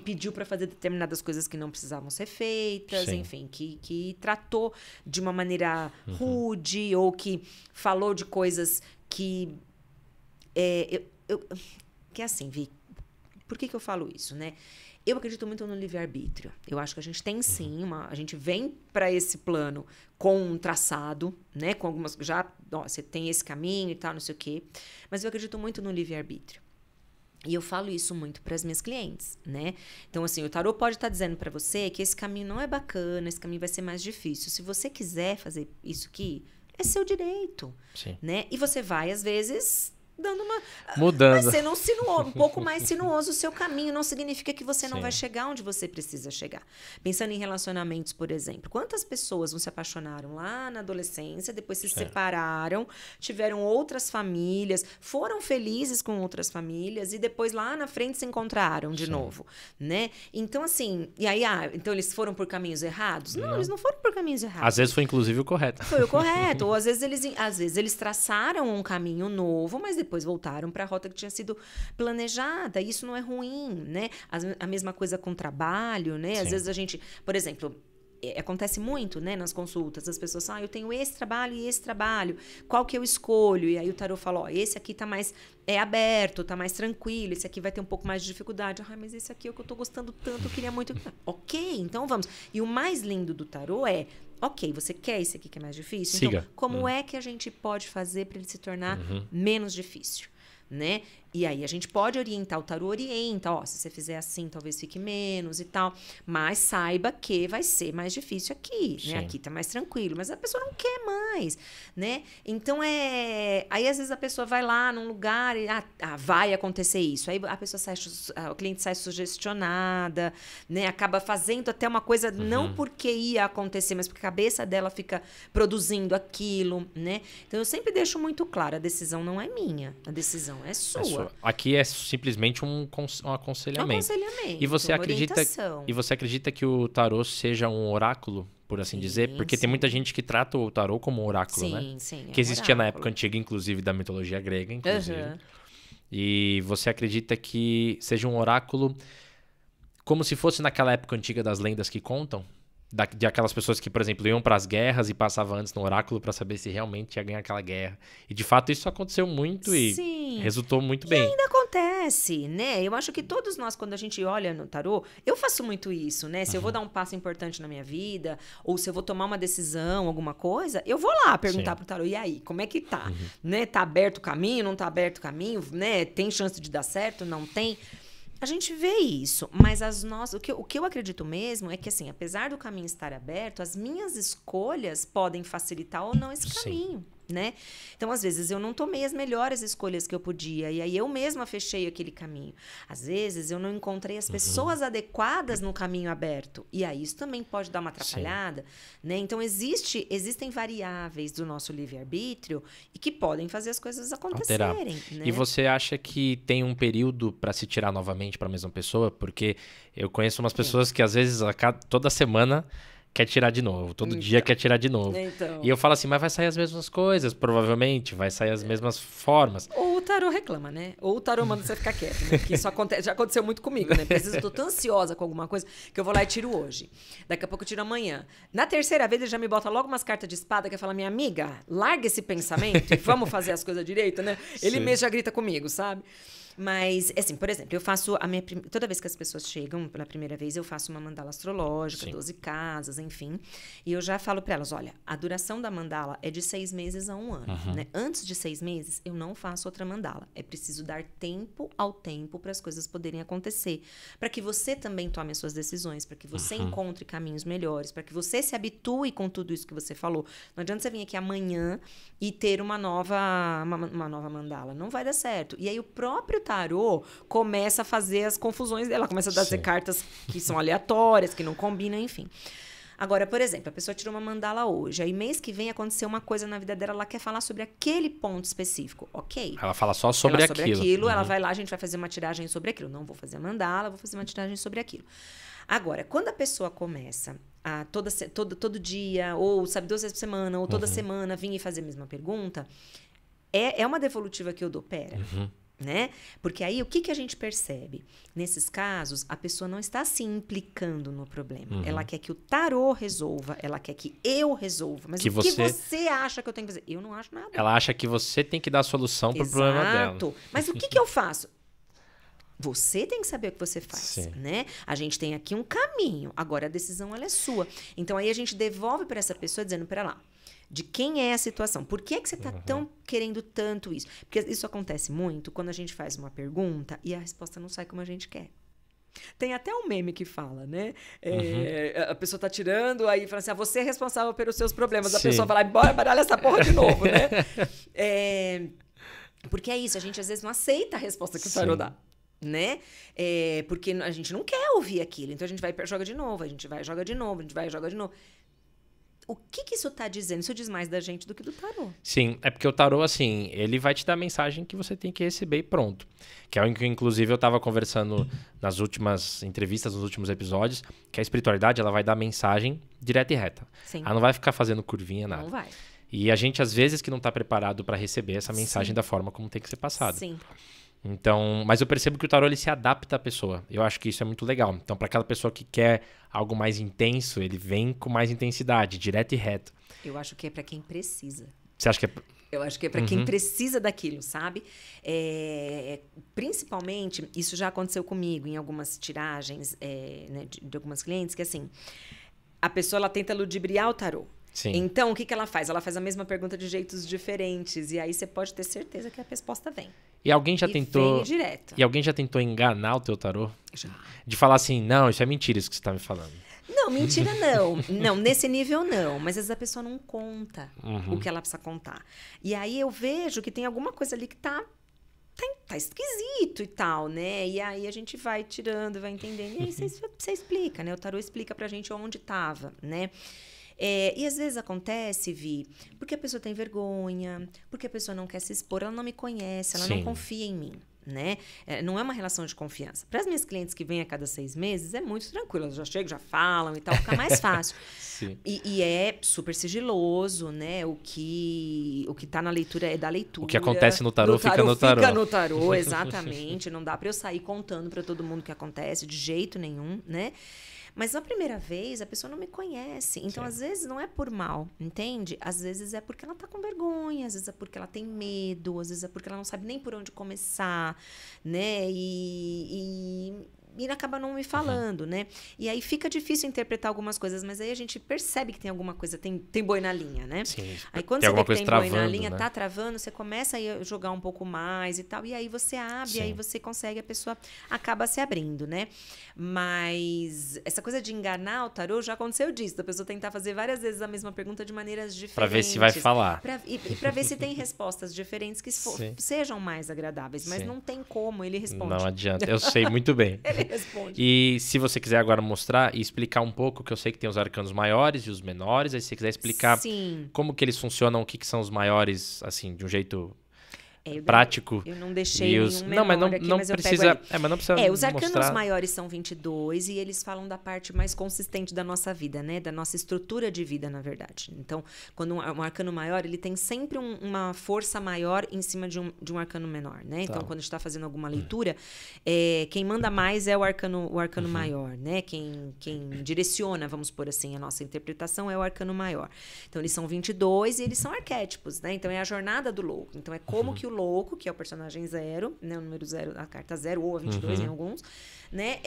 pediu para fazer determinadas coisas que não precisavam ser feitas, enfim, que tratou de uma maneira rude ou que falou de coisas que... que é assim, Vi, por que eu falo isso, né? Eu acredito muito no livre-arbítrio. Eu acho que a gente tem sim a gente vem para esse plano com um traçado, né? Com algumas você tem esse caminho e tal, não sei o quê. Mas eu acredito muito no livre-arbítrio. E eu falo isso muito para as minhas clientes, né? Então, assim, o tarô pode estar dizendo para você que esse caminho não é bacana, esse caminho vai ser mais difícil. Se você quiser fazer isso aqui, é seu direito, né? E você vai, às vezes... mudando. Vai ser um pouco mais sinuoso o seu caminho. Não significa que você não vai chegar onde você precisa chegar. Pensando em relacionamentos, por exemplo. Quantas pessoas não se apaixonaram lá na adolescência, depois se separaram, tiveram outras famílias, foram felizes com outras famílias e depois lá na frente se encontraram de novo, né? Então, assim... E aí, então eles foram por caminhos errados? Não, eles não foram por caminhos errados. Às vezes foi, inclusive, o correto. Foi o correto. Ou às vezes eles traçaram um caminho novo, mas depois voltaram para a rota que tinha sido planejada. Isso não é ruim, né? A mesma coisa com trabalho, né? Às vezes a gente, por exemplo, acontece muito, né, nas consultas, as pessoas falam, eu tenho esse trabalho e esse trabalho, qual que eu escolho? E aí o tarô fala, esse aqui tá mais aberto, tá mais tranquilo, esse aqui vai ter um pouco mais de dificuldade. Mas esse aqui é o que eu tô gostando tanto, eu queria muito... Ok, então vamos. E o mais lindo do tarô é, ok, você quer esse aqui que é mais difícil? Siga. Então, como é que a gente pode fazer para ele se tornar menos difícil? Né? E aí a gente pode orientar, o tarô orienta, se você fizer assim, talvez fique menos e tal, mas saiba que vai ser mais difícil aqui, né? Aqui tá mais tranquilo, mas a pessoa não quer mais, né? Então aí às vezes a pessoa vai lá num lugar e vai acontecer isso, aí a pessoa o cliente sai sugestionada, né? Acaba fazendo até uma coisa não porque ia acontecer, mas porque a cabeça dela fica produzindo aquilo, né? Então eu sempre deixo muito claro, a decisão não é minha, a decisão é sua. Aqui é simplesmente um aconselhamento. E você acredita que o tarô seja um oráculo, por assim dizer? Porque tem muita gente que trata o tarô como um oráculo, né? Sim, que existia na época antiga, inclusive da mitologia grega, inclusive. E você acredita que seja um oráculo como se fosse naquela época antiga das lendas que contam? De aquelas pessoas que, por exemplo, iam para as guerras e passavam antes no oráculo para saber se realmente ia ganhar aquela guerra. E, de fato, isso aconteceu muito e resultou muito bem. E ainda acontece acontece, né? Eu acho que todos nós, quando a gente olha no tarô, eu faço muito isso, né? Se eu vou dar um passo importante na minha vida, ou se eu vou tomar uma decisão, alguma coisa, eu vou lá perguntar pro tarô, e aí, como é que tá? Né? Tá aberto o caminho, não tá aberto o caminho, né? Tem chance de dar certo, não tem? A gente vê isso, mas o que eu acredito mesmo é que, assim, apesar do caminho estar aberto, as minhas escolhas podem facilitar ou não esse caminho, né? Então, às vezes, eu não tomei as melhores escolhas que eu podia, e aí eu mesma fechei aquele caminho. Às vezes, eu não encontrei as pessoas adequadas no caminho aberto, e aí isso também pode dar uma atrapalhada, né? Então, existem variáveis do nosso livre-arbítrio e que podem fazer as coisas acontecerem, né? E você acha que tem um período para se tirar novamente para a mesma pessoa? Porque eu conheço umas pessoas que, às vezes, toda semana quer tirar de novo, todo dia quer tirar de novo. E eu falo assim, mas vai sair as mesmas coisas, provavelmente, vai sair as mesmas formas. Ou o tarô reclama, né? Ou o tarô manda você ficar quieto, né? Que isso já aconteceu muito comigo, né? Porque às vezes eu tô tão ansiosa com alguma coisa que eu vou lá e tiro hoje. Daqui a pouco eu tiro amanhã. Na terceira vez ele já me bota logo umas cartas de espada que fala, minha amiga, larga esse pensamento e vamos fazer as coisas direito, né? Ele mesmo já grita comigo, sabe? Mas, assim, por exemplo, eu faço toda vez que as pessoas chegam pela primeira vez, eu faço uma mandala astrológica, 12 casas, enfim. E eu já falo para elas, olha, a duração da mandala é de 6 meses a 1 ano, né? Antes de 6 meses, eu não faço outra mandala. É preciso dar tempo ao tempo para as coisas poderem acontecer. Para que você também tome as suas decisões, para que você encontre caminhos melhores, para que você se habitue com tudo isso que você falou. Não adianta você vir aqui amanhã e ter uma nova mandala. Não vai dar certo. E aí o próprio tarô começa a fazer as confusões dela, começa a dar cartas que são aleatórias, que não combinam, enfim. Agora, por exemplo, a pessoa tirou uma mandala hoje, aí mês que vem aconteceu uma coisa na vida dela, ela quer falar sobre aquele ponto específico, ok? Ela fala só sobre aquilo. Ela vai lá, a gente vai fazer uma tiragem sobre aquilo. Não vou fazer a mandala, vou fazer uma tiragem sobre aquilo. Agora, quando a pessoa começa a todo dia, ou sabe, 2 vezes por semana, ou toda semana, vir e fazer a mesma pergunta, é uma devolutiva que eu dou, pera. Né? Porque aí o que a gente percebe? Nesses casos, a pessoa não está se implicando no problema. Ela quer que o tarô resolva, ela quer que eu resolva. Mas que você acha que eu tenho que fazer? Eu não acho nada. Ela acha que você tem que dar a solução para o problema dela. Exato. Mas o que eu faço? Você tem que saber o que você faz, né? A gente tem aqui um caminho, agora a decisão ela é sua. Então aí a gente devolve para essa pessoa dizendo, pera lá, de quem é a situação? Por que você está tão querendo tanto isso? Porque isso acontece muito quando a gente faz uma pergunta e a resposta não sai como a gente quer. Tem até um meme que fala, né? A pessoa tá tirando, aí fala assim, você é responsável pelos seus problemas. A pessoa fala, bora baralha essa porra de novo, né? Porque é isso, a gente às vezes não aceita a resposta que o tarô dá. Né? Porque a gente não quer ouvir aquilo. Então a gente vai e joga de novo, a gente vai e joga de novo, a gente vai e joga de novo. O que isso está dizendo? Isso diz mais da gente do que do tarô. Sim, é porque o tarô, assim, ele vai te dar a mensagem que você tem que receber e pronto. Que é o que, inclusive, eu estava conversando nas últimas entrevistas, nos últimos episódios, que a espiritualidade, ela vai dar mensagem direta e reta. Sim. Ela não vai ficar fazendo curvinha, nada. Não vai. E a gente, às vezes, que não está preparado para receber essa mensagem da forma como tem que ser passada. Sim. Então, mas eu percebo que o tarô ele se adapta à pessoa. Eu acho que isso é muito legal. Então, para aquela pessoa que quer algo mais intenso, ele vem com mais intensidade, direto e reto. Eu acho que é para quem precisa. Você acha que é... Eu acho que é para quem precisa daquilo, sabe? Principalmente, isso já aconteceu comigo em algumas tiragens né, de algumas clientes, que assim, a pessoa ela tenta ludibriar o tarô. Sim. Então, o que ela faz? Ela faz a mesma pergunta de jeitos diferentes. E aí você pode ter certeza que a resposta vem. E alguém já tentou. Vem direto. E alguém já tentou enganar o teu tarô? Já. De falar assim, não, isso é mentira, isso que você está me falando. Não, mentira não. Não, nesse nível não. Mas às vezes a pessoa não conta o que ela precisa contar. E aí eu vejo que tem alguma coisa ali que tá esquisito e tal, né? E aí a gente vai tirando, vai entendendo. E aí você explica, né? O tarô explica pra gente onde tava, né? E às vezes acontece, Vi, porque a pessoa tem vergonha, porque a pessoa não quer se expor, ela não me conhece, ela não confia em mim, né? Não é uma relação de confiança. Para as minhas clientes que vêm a cada 6 meses, é muito tranquilo. Elas já chegam, já falam e tal, fica mais fácil. Sim. E é super sigiloso, né? O que tá na leitura é da leitura. O que acontece no tarô fica no tarô. Fica no tarô, exatamente. Não dá para eu sair contando para todo mundo o que acontece, de jeito nenhum, né? Mas na primeira vez, a pessoa não me conhece. Então, às vezes, não é por mal, entende? Às vezes é porque ela tá com vergonha, às vezes é porque ela tem medo, às vezes é porque ela não sabe nem por onde começar, né? E acaba não me falando, né? E aí fica difícil interpretar algumas coisas, mas aí a gente percebe que tem alguma coisa, tem boi na linha, né? Sim. Aí quando você vê que tem boi na linha, tá travando, você começa a jogar um pouco mais e tal, e aí você abre, aí você consegue, a pessoa acaba se abrindo, né? Mas essa coisa de enganar o tarô já aconteceu disso, da pessoa tentar fazer várias vezes a mesma pergunta de maneiras diferentes. Pra ver se vai falar. E pra ver se tem respostas diferentes que sejam mais agradáveis, mas não tem como, ele responde. Não adianta, eu sei muito bem. Responde. E se você quiser agora mostrar e explicar um pouco, que eu sei que tem os arcanos maiores e os menores, aí se você quiser explicar como que eles funcionam, o que são os maiores, assim, de um jeito prático. Eu não deixei nenhum menor mas precisa, eu pego ali. mas não precisa os arcanos mostrar. maiores são 22 e eles falam da parte mais consistente da nossa vida, né? Da nossa estrutura de vida, na verdade. Então, quando um arcano maior, ele tem sempre uma força maior em cima de um arcano menor, né? Então, quando a gente está fazendo alguma leitura, quem manda mais é o arcano maior, né? Quem direciona, vamos por assim, a nossa interpretação é o arcano maior. Então, eles são 22 e eles são arquétipos, né? Então, é a jornada do louco. Então, é como que o louco, que é o personagem 0, né, o número 0, a carta 0 ou a 22 em alguns, né,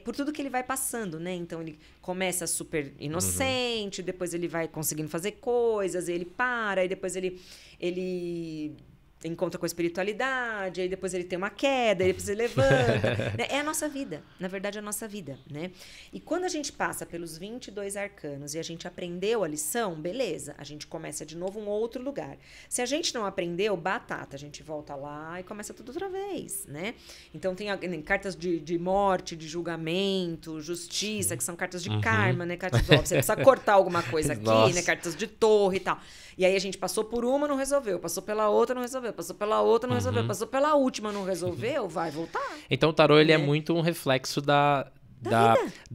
por tudo que ele vai passando, né? Então ele começa super inocente, depois ele vai conseguindo fazer coisas, ele para, e depois ele encontra com a espiritualidade, aí depois ele tem uma queda, aí depois ele levanta. Né? É a nossa vida, na verdade é a nossa vida, né? E quando a gente passa pelos 22 arcanos e a gente aprendeu a lição, beleza, a gente começa de novo um outro lugar. Se a gente não aprendeu, batata, a gente volta lá e começa tudo outra vez, né? Então tem cartas de morte, de julgamento, justiça, que são cartas de karma, né? Cartas de você precisa cortar alguma coisa aqui, né? Cartas de torre e tal. E aí a gente passou por uma, não resolveu, passou pela outra, não resolveu, passou pela outra, não resolveu, passou pela última, não resolveu, vai voltar. Então o tarô, ele é muito um reflexo da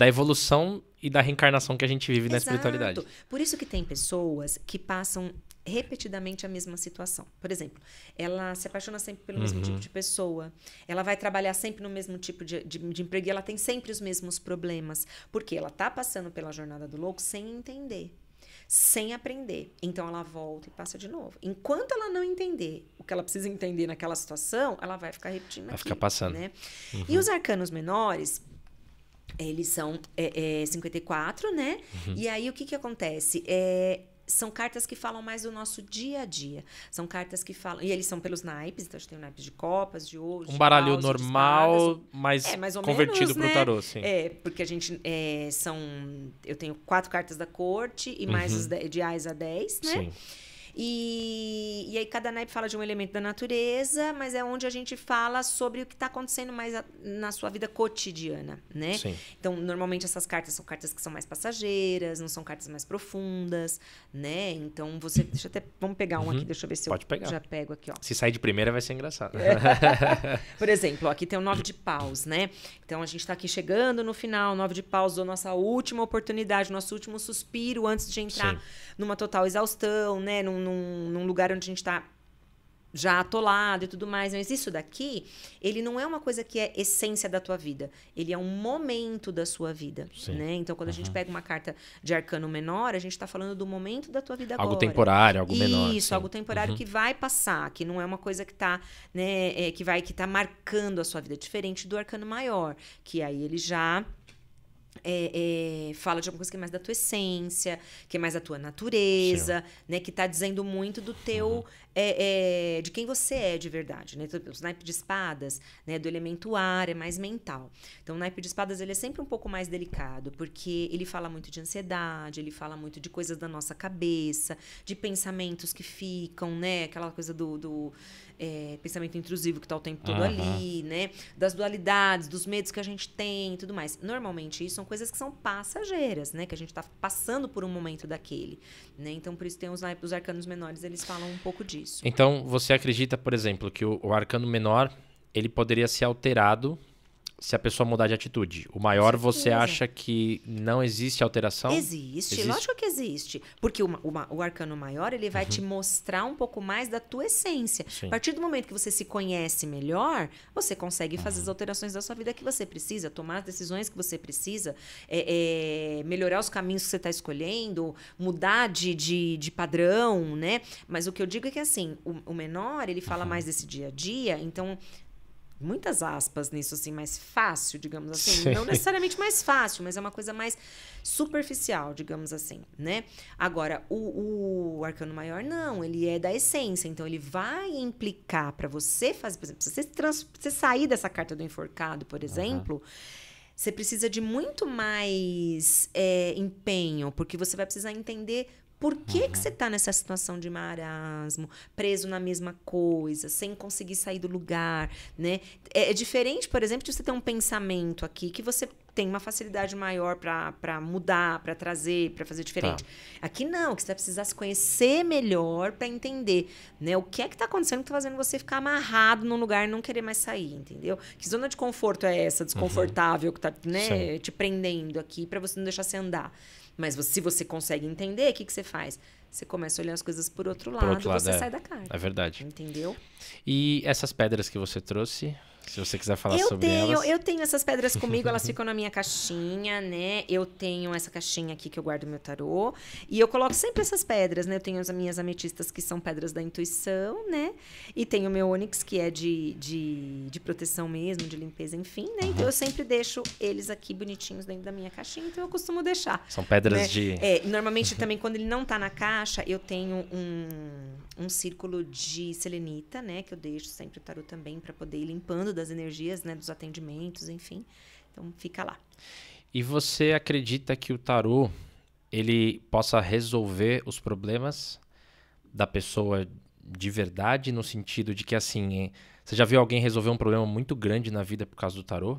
evolução e da reencarnação que a gente vive na espiritualidade. Por isso que tem pessoas que passam repetidamente a mesma situação. Por exemplo, ela se apaixona sempre pelo mesmo tipo de pessoa, ela vai trabalhar sempre no mesmo tipo de emprego e ela tem sempre os mesmos problemas, porque ela tá passando pela jornada do louco sem entender. Sem aprender. Então, ela volta e passa de novo. Enquanto ela não entender o que ela precisa entender naquela situação, ela vai ficar repetindo vai ficar passando. Né? E os arcanos menores, eles são 54, né? E aí, o que acontece? São cartas que falam mais do nosso dia a dia. São cartas que falam... E eles são pelos naipes. Então, a gente tem o naipes de copas, de ouro, um baralho normal, mas mais ou convertido menos, pro tarô, sim. Porque a gente... eu tenho 4 cartas da corte e mais os de Ais a 10, né? Sim. E aí cada naipe fala de um elemento da natureza, mas é onde a gente fala sobre o que está acontecendo mais na sua vida cotidiana, né? Sim. Então, normalmente essas cartas são cartas que são mais passageiras, não são cartas mais profundas, né? Então, vamos pegar um aqui, deixa eu ver se Pode pegar. Já pego aqui, ó. Se sair de primeira vai ser engraçado. Por exemplo, ó, aqui tem o 9 de paus, né? Então, a gente está aqui chegando no final, 9 de paus, a nossa última oportunidade, nosso último suspiro antes de entrar numa total exaustão, né? Num lugar onde a gente está já atolado e tudo mais. Mas isso daqui, ele não é uma coisa que é essência da tua vida. Ele é um momento da sua vida, né? Então, quando a gente pega uma carta de arcano menor, a gente está falando do momento da tua vida agora. Algo temporário, algo menor. Isso, algo temporário que vai passar, que não é uma coisa que está, né, que tá marcando a sua vida. Diferente do arcano maior, que aí ele já... fala de alguma coisa que é mais da tua essência, que é mais da tua natureza, né? Que tá dizendo muito do teu... de quem você é de verdade, né? Os naipes de espadas, né? Do elemento ar, é mais mental. Então, o naipe de espadas, ele é sempre um pouco mais delicado, porque ele fala muito de ansiedade, ele fala muito de coisas da nossa cabeça, de pensamentos que ficam, né? Aquela coisa do pensamento intrusivo que tá o tempo todo ali, né? Das dualidades, dos medos que a gente tem e tudo mais. Normalmente, isso são coisas que são passageiras, né? Que a gente tá passando por um momento daquele, né? Então, por isso tem os arcanos menores, eles falam um pouco disso. Então, você acredita, por exemplo, que o arcano menor, ele poderia ser alterado se a pessoa mudar de atitude. O maior, você certeza. acha que não existe alteração? Existe, lógico que existe. Porque o arcano maior, ele vai te mostrar um pouco mais da tua essência. Sim. A partir do momento que você se conhece melhor, você consegue fazer as alterações da sua vida que você precisa, tomar as decisões que você precisa, melhorar os caminhos que você está escolhendo, mudar de padrão, né? Mas o que eu digo é que, assim, o menor, ele fala mais desse dia a dia, então... muitas aspas nisso, assim, mais fácil, digamos assim. Sim. Não necessariamente mais fácil, mas é uma coisa mais superficial, digamos assim, né? Agora, o arcano maior, não. Ele é da essência. Então, ele vai implicar para você fazer... Por exemplo, se você sair dessa carta do enforcado, por exemplo... Você precisa de muito mais empenho, porque você vai precisar entender... Por que você está nessa situação de marasmo, preso na mesma coisa, sem conseguir sair do lugar, né? É diferente, por exemplo, de você ter um pensamento aqui que você tem uma facilidade maior para mudar, para trazer, para fazer diferente. Tá. Aqui não, que você vai precisar se conhecer melhor para entender, né? O que é que está acontecendo que está fazendo você ficar amarrado num lugar e não querer mais sair, entendeu? Que zona de conforto é essa, desconfortável, que está, né, te prendendo aqui para você não deixar você andar. Mas se você consegue entender, o que você faz? Você começa a olhar as coisas por outro lado, você sai da carta. É verdade. Entendeu? E essas pedras que você trouxe, se você quiser falar sobre elas... Eu tenho essas pedras comigo, elas ficam na minha caixinha, né? Eu tenho essa caixinha aqui que eu guardo meu tarô. E eu coloco sempre essas pedras, né? Eu tenho as minhas ametistas, que são pedras da intuição, né? E tenho o meu ônix, que é de proteção mesmo, de limpeza, enfim, né? Então, eu sempre deixo eles aqui bonitinhos dentro da minha caixinha. Então, eu costumo deixar. São pedras, né? de... normalmente, também, quando ele não tá na caixa, eu tenho um círculo de selenita, né? Que eu deixo sempre o tarô também, para poder ir limpando das energias, né, dos atendimentos, enfim. Então, fica lá. E você acredita que o tarô, ele possa resolver os problemas da pessoa de verdade, no sentido de que, assim, você já viu alguém resolver um problema muito grande na vida por causa do tarô?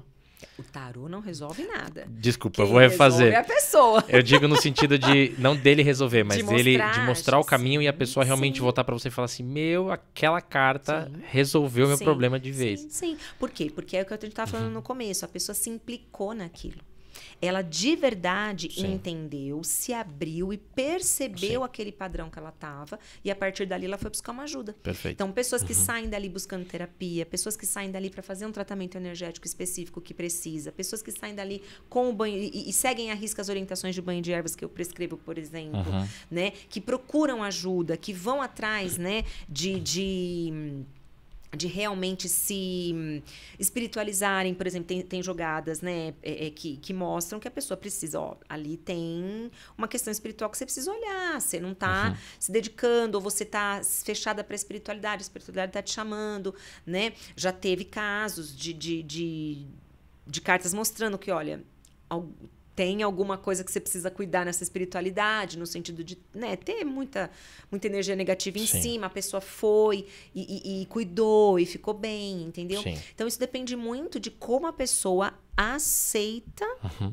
O tarô não resolve nada. Desculpa, eu vou refazer. Resolve a pessoa. Eu digo no sentido de, não dele resolver, mas de mostrar o caminho, sim, e a pessoa realmente voltar pra você e falar assim, aquela carta resolveu meu problema de vez. Sim. Por quê? Porque é o que a gente estava falando no começo, a pessoa se implicou naquilo. Ela de verdade entendeu, se abriu e percebeu aquele padrão que ela estava, e a partir dali ela foi buscar uma ajuda. Perfeito. Então, pessoas que saem dali buscando terapia, pessoas que saem dali para fazer um tratamento energético específico que precisa, pessoas que saem dali com o banho e seguem à risca as orientações de banho de ervas que eu prescrevo, por exemplo, né? Que procuram ajuda, que vão atrás, né, de realmente se espiritualizarem. Por exemplo, tem jogadas, né, que mostram que a pessoa precisa, ali tem uma questão espiritual que você precisa olhar, você não está se dedicando, ou você está fechada para a espiritualidade está te chamando, né? Já teve casos de cartas mostrando que, olha, tem alguma coisa que você precisa cuidar nessa espiritualidade, no sentido de, né, ter muita energia negativa em cima. A pessoa foi e cuidou e ficou bem, entendeu? Sim. Então, isso depende muito de como a pessoa aceita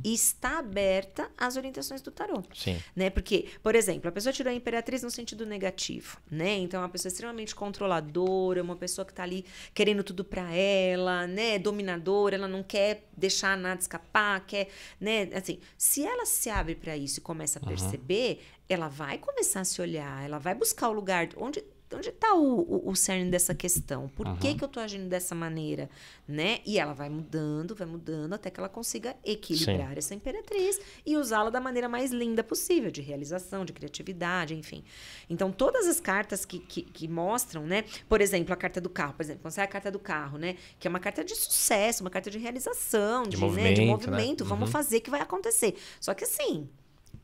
e está aberta às orientações do tarô. Sim. Né? Porque, por exemplo, a pessoa tirou a imperatriz no sentido negativo, né? Então, é uma pessoa extremamente controladora, uma pessoa que está ali querendo tudo para ela, né? Dominadora, ela não quer deixar nada escapar, quer, né? Assim, se ela se abre para isso e começa a perceber, ela vai começar a se olhar, ela vai buscar o lugar onde está o cerne dessa questão? Por que eu estou agindo dessa maneira? Né? E ela vai mudando, até que ela consiga equilibrar essa imperatriz e usá-la da maneira mais linda possível, de realização, de criatividade, enfim. Então, todas as cartas que mostram, né? Por exemplo, a carta do carro, por exemplo, quando sai a carta do carro, né? Que é uma carta de sucesso, uma carta de realização, de movimento, né? Vamos fazer que vai acontecer. Só que assim,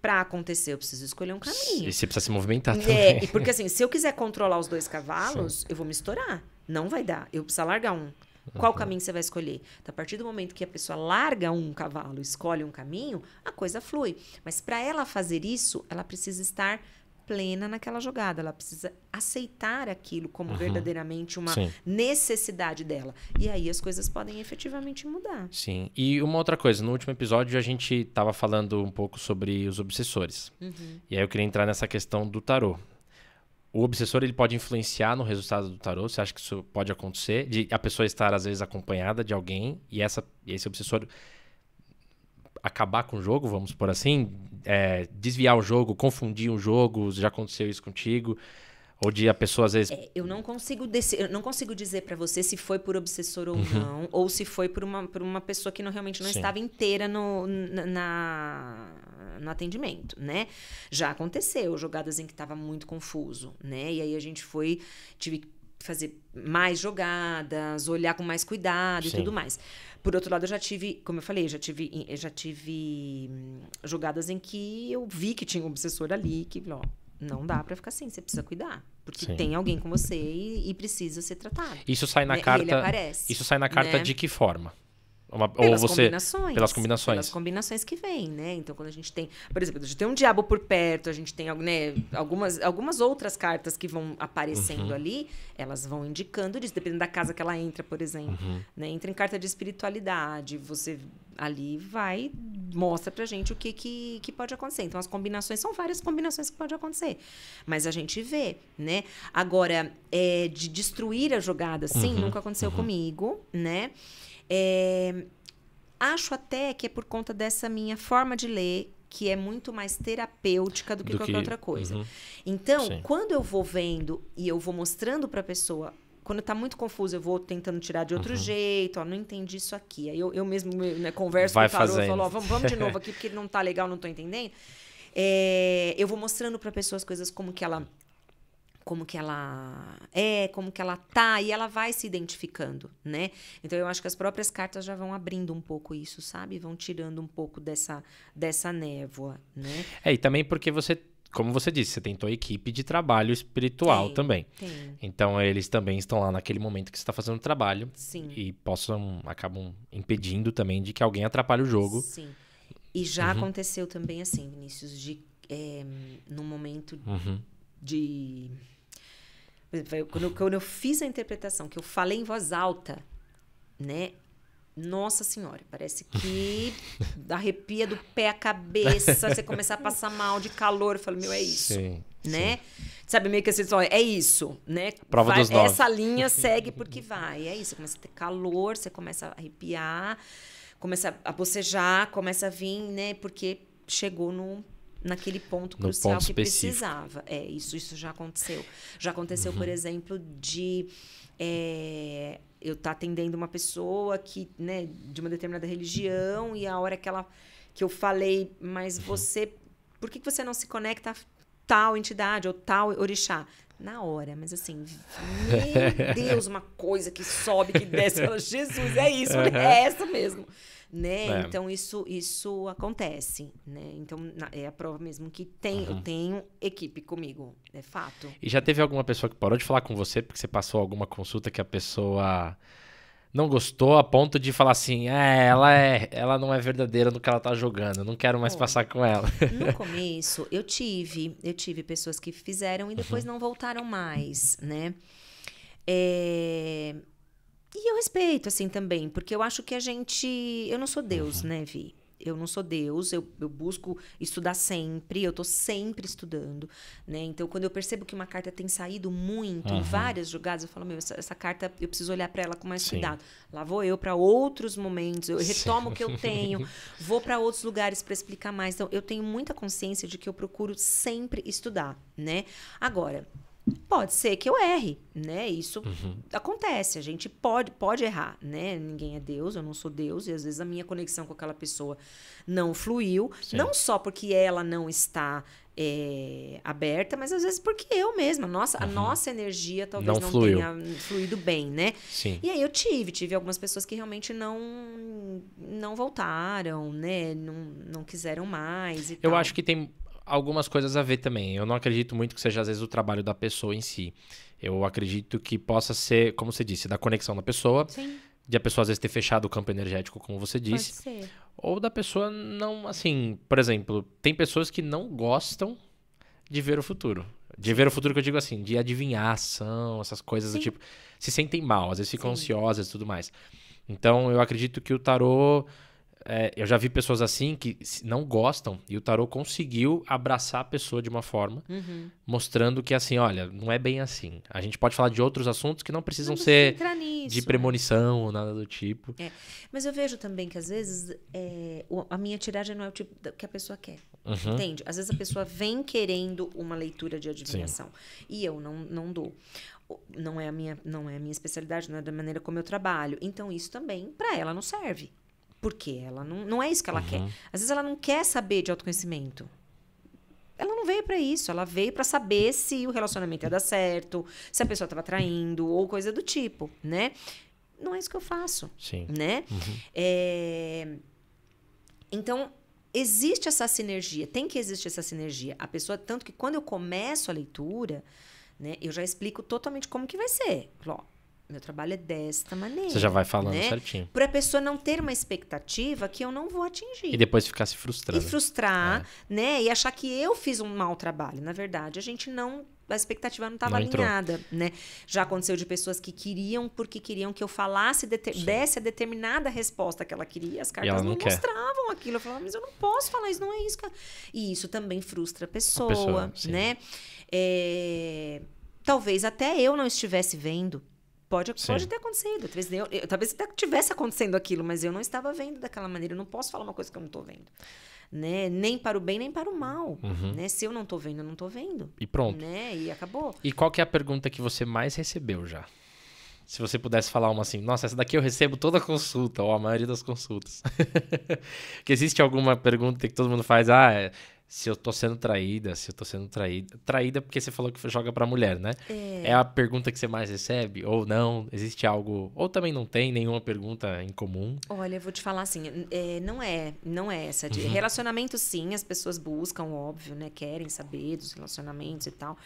para acontecer, eu preciso escolher um caminho. E você precisa se movimentar também. Porque assim, se eu quiser controlar os 2 cavalos, eu vou me estourar. Não vai dar. Eu preciso largar um. Qual caminho você vai escolher? Então, a partir do momento que a pessoa larga um cavalo, escolhe um caminho, a coisa flui. Mas para ela fazer isso, ela precisa estar plena naquela jogada. Ela precisa aceitar aquilo como verdadeiramente uma necessidade dela. E aí as coisas podem efetivamente mudar. Sim. E uma outra coisa, no último episódio a gente estava falando um pouco sobre os obsessores. E aí eu queria entrar nessa questão do tarô. o obsessor ele pode influenciar no resultado do tarô? Você acha que isso pode acontecer? De a pessoa estar, às vezes, acompanhada de alguém e esse obsessor acabar com o jogo, vamos por assim? Desviar o jogo, confundir o jogo? Já aconteceu isso contigo? Ou de a pessoa, às vezes... Eu não consigo dizer para você se foi por obsessor ou não, ou se foi por uma pessoa que realmente não Sim. estava inteira no atendimento, né? Já aconteceu, jogadas em que estava muito confuso, né? E aí tive que fazer mais jogadas, olhar com mais cuidado e Sim. tudo mais. Por outro lado, eu já tive, como eu falei, já tive jogadas em que eu vi que tinha um obsessor ali, que, ó, não dá pra ficar assim, você precisa cuidar. Porque Sim. tem alguém com você e precisa ser tratado. Isso sai na né? carta... E ele aparece. Isso sai na carta né? de que forma? Pelas combinações. Pelas combinações. Pelas combinações que vem, né? Então, quando a gente tem... Por exemplo, a gente tem um diabo por perto, a gente tem, né, algumas outras cartas que vão aparecendo ali, elas vão indicando disso, dependendo da casa que ela entra, por exemplo. Né? Entra em carta de espiritualidade, você ali mostra pra gente o que pode acontecer. Então, as combinações, são várias combinações que podem acontecer. Mas a gente vê, né? Agora, de destruir a jogada, sim, nunca aconteceu comigo, né? Acho até que é por conta dessa minha forma de ler, que é muito mais terapêutica do que qualquer outra coisa. Então, Sim. quando eu vou vendo e eu vou mostrando para a pessoa, quando tá muito confuso, eu vou tentando tirar de outro jeito, ó, não entendi isso aqui. Aí eu mesmo, né, converso com o tarô, falo, ó, vamos de novo aqui, porque não tá legal, não tô entendendo. Eu vou mostrando para a pessoa as coisas como que ela tá, e ela vai se identificando, né? Então, eu acho que as próprias cartas já vão abrindo um pouco isso, sabe? Vão tirando um pouco dessa névoa, né? E também porque você, como você disse, você tem tua equipe de trabalho espiritual também. Tem. Então, eles também estão lá naquele momento que você está fazendo o trabalho. Sim. E acabam impedindo também de que alguém atrapalhe o jogo. Sim. E já aconteceu também assim, Vinícius, num momento de... Por exemplo, quando eu fiz a interpretação, que eu falei em voz alta, né? Nossa Senhora, parece que arrepia do pé à cabeça, você começar a passar mal de calor. Eu falo, é isso, sim, né? Sim. Sabe, meio que assim, é isso, né? Prova dos 9. Essa linha segue porque vai, é isso. Você começa a ter calor, você começa a arrepiar, começa a bocejar, começa a vir, né? Porque chegou naquele ponto crucial que precisava. Isso já aconteceu. Já aconteceu, por exemplo, de eu estar atendendo uma pessoa que, né, de uma determinada religião, e a hora que eu falei, mas você, por que você não se conecta a tal entidade ou tal orixá? Na hora, mas assim, meu Deus, uma coisa que sobe, que desce, fala, Jesus, é isso, é essa mesmo. Né? Então, isso acontece, né? Então, é a prova mesmo que eu tenho equipe comigo, é fato. E já teve alguma pessoa que parou de falar com você porque você passou alguma consulta que a pessoa não gostou a ponto de falar assim, ela não é verdadeira no que ela tá jogando, eu não quero mais passar com ela. No começo, eu tive pessoas que fizeram e depois não voltaram mais, né? E eu respeito, assim, também, porque eu acho que eu não sou Deus, né, Vi? Eu não sou Deus, eu busco estudar sempre, eu tô sempre estudando, né? Então, quando eu percebo que uma carta tem saído muito em várias jogadas, eu falo, essa carta, eu preciso olhar para ela com mais cuidado. Lá vou eu para outros momentos, eu retomo o que eu tenho, vou para outros lugares para explicar mais. Então, eu tenho muita consciência de que eu procuro sempre estudar, né? Agora, pode ser que eu erre, né? Isso acontece, a gente pode errar, né? Ninguém é Deus, eu não sou Deus, e às vezes a minha conexão com aquela pessoa não fluiu, não só porque ela não está aberta, mas às vezes porque eu mesma, a nossa energia talvez não tenha fluído bem, né? Sim. E aí eu tive algumas pessoas que realmente não voltaram, né? Não quiseram mais e tal. Eu acho que tem algumas coisas a ver também. Eu não acredito muito que seja, às vezes, o trabalho da pessoa em si. Eu acredito que possa ser, como você disse, da conexão da pessoa. Sim. De a pessoa, às vezes, ter fechado o campo energético, como você disse. Pode ser. Ou da pessoa não, assim... Por exemplo, tem pessoas que não gostam de ver o futuro. De ver o futuro que eu digo assim, de adivinhar ação, essas coisas do tipo... Se sentem mal, às vezes ficam ansiosas e tudo mais. Então, eu acredito que o tarô... eu já vi pessoas assim que não gostam e o tarô conseguiu abraçar a pessoa de uma forma, mostrando que assim, olha, não é bem assim. A gente pode falar de outros assuntos que não precisam ser de premonição ou nada do tipo. Mas eu vejo também que às vezes a minha tiragem não é o tipo que a pessoa quer. Entende? Às vezes a pessoa vem querendo uma leitura de adivinhação e eu não dou. Não é a minha especialidade, não é da maneira como eu trabalho. Então isso também para ela não serve. Porque ela não é isso que ela quer. Às vezes ela não quer saber de autoconhecimento. Ela não veio para isso. Ela veio para saber se o relacionamento ia dar certo, se a pessoa estava traindo ou coisa do tipo, né? Não é isso que eu faço, né? Então, existe essa sinergia. Tem que existir essa sinergia. A pessoa, tanto que quando eu começo a leitura, né, eu já explico totalmente como que vai ser. Ó, meu trabalho é desta maneira. Você já vai falando certinho. Para a pessoa não ter uma expectativa que eu não vou atingir. E depois ficar se frustrando. E frustrar, né? E achar que eu fiz um mau trabalho. Na verdade, a expectativa não estava alinhada, né? Já aconteceu de pessoas que queriam, porque queriam que eu falasse, desse a determinada resposta que ela queria. As cartas não mostravam aquilo. Eu falava, mas eu não posso falar isso, não é isso. E isso também frustra a pessoa, né? Talvez até eu não estivesse vendo. Pode ter acontecido. Talvez até tivesse acontecendo aquilo, mas eu não estava vendo daquela maneira. Eu não posso falar uma coisa que eu não estou vendo. Né? Nem para o bem, nem para o mal. Né? Se eu não estou vendo, eu não estou vendo. E pronto. Né? E acabou. E qual que é a pergunta que você mais recebeu já? Se você pudesse falar uma assim, nossa, essa daqui eu recebo toda a consulta, ou a maioria das consultas. Que existe alguma pergunta que todo mundo faz, se eu tô sendo traída, se eu tô sendo traída. Traída porque você falou que joga pra mulher, né? É a pergunta que você mais recebe? Ou não? Existe algo... Ou também não tem nenhuma pergunta em comum? Olha, eu vou te falar assim, não é essa. De relacionamento, sim, as pessoas buscam, óbvio, né? Querem saber dos relacionamentos e tal.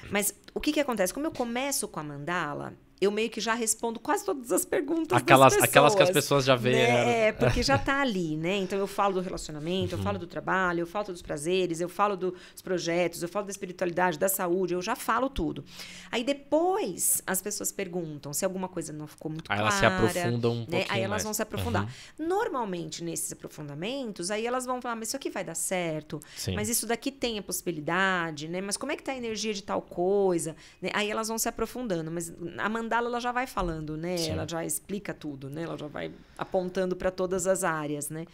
Mas o que acontece? Como eu começo com a mandala, eu meio que já respondo quase todas as perguntas das pessoas. Aquelas que as pessoas já veem. Né? Porque já tá ali, né? Então, eu falo do relacionamento, eu falo do trabalho, eu falo dos prazeres, eu falo dos projetos, eu falo da espiritualidade, da saúde, eu já falo tudo. Aí, depois, as pessoas perguntam se alguma coisa não ficou muito clara. Aí elas se aprofundam um pouquinho Aí elas mais. vão se aprofundar. Normalmente, nesses aprofundamentos, aí elas vão falar, mas isso aqui vai dar certo? Sim. Mas isso daqui tem a possibilidade, né? Mas como é que tá a energia de tal coisa? Né? Aí elas vão se aprofundando. Mas a mandala, ela já vai falando, né? Sim. Ela já explica tudo, né? Ela já vai apontando para todas as áreas, né?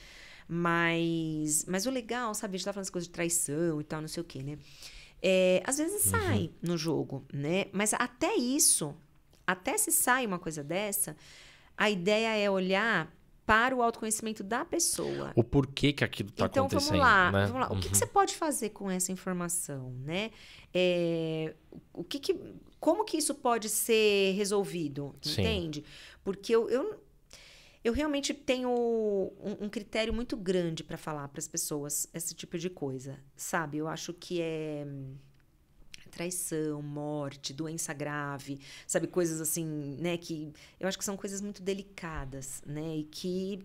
Mas o legal, sabe? A gente tá falando essa coisa de traição e tal, não sei o quê, né? Às vezes sai no jogo, né? Mas até isso, até se sai uma coisa dessa, a ideia é olhar para o autoconhecimento da pessoa. O porquê que aquilo está acontecendo. Então, né? vamos lá. O que você pode fazer com essa informação, né? Como que isso pode ser resolvido, entende? Porque eu realmente tenho um critério muito grande para falar para as pessoas esse tipo de coisa, sabe? Eu acho que traição, morte, doença grave, sabe? Coisas assim, né? Que eu acho que são coisas muito delicadas, né? E que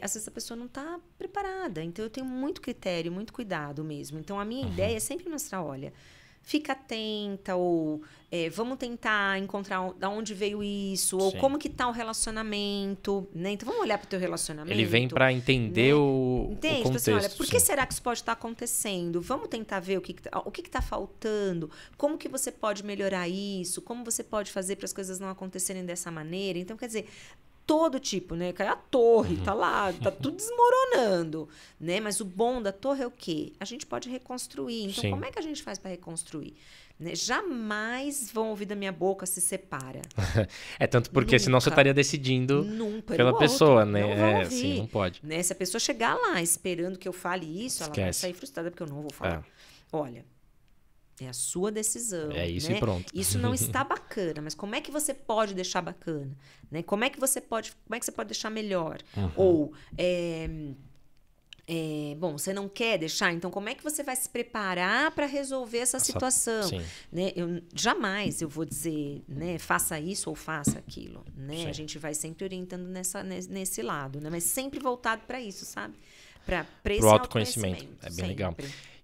às vezes a pessoa não está preparada. Então, eu tenho muito critério, muito cuidado mesmo. Então, a minha ideia é sempre mostrar, olha, fica atenta, ou vamos tentar encontrar de onde veio isso, ou como que está o relacionamento, né? Então, vamos olhar para o teu relacionamento. Ele vem para entender, né? o contexto. Então, assim, olha, por que será que isso pode estar acontecendo? Vamos tentar ver o que está faltando, como que você pode melhorar isso, como você pode fazer para as coisas não acontecerem dessa maneira. Então, quer dizer, todo tipo, né? Caiu a torre, tá lá, tá tudo desmoronando, né? Mas o bom da torre é o quê? A gente pode reconstruir. Então, como é que a gente faz para reconstruir? Né? Jamais vão ouvir da minha boca se separa. Tanto porque senão você estaria decidindo pela pessoa, né? Não vão ouvir, sim, não pode. Né? Se a pessoa chegar lá esperando que eu fale isso, ela vai sair frustrada porque eu não vou falar. Olha, é a sua decisão. É isso, né? E pronto. Isso não está bacana, mas como é que você pode deixar bacana? Né? Como é que você pode deixar melhor? Ou, bom, você não quer deixar? Então, como é que você vai se preparar para resolver essa situação? Né? Jamais eu vou dizer, né, faça isso ou faça aquilo. Né? A gente vai sempre orientando nesse lado, né? Mas sempre voltado para isso, sabe? Para esse autoconhecimento. É bem legal.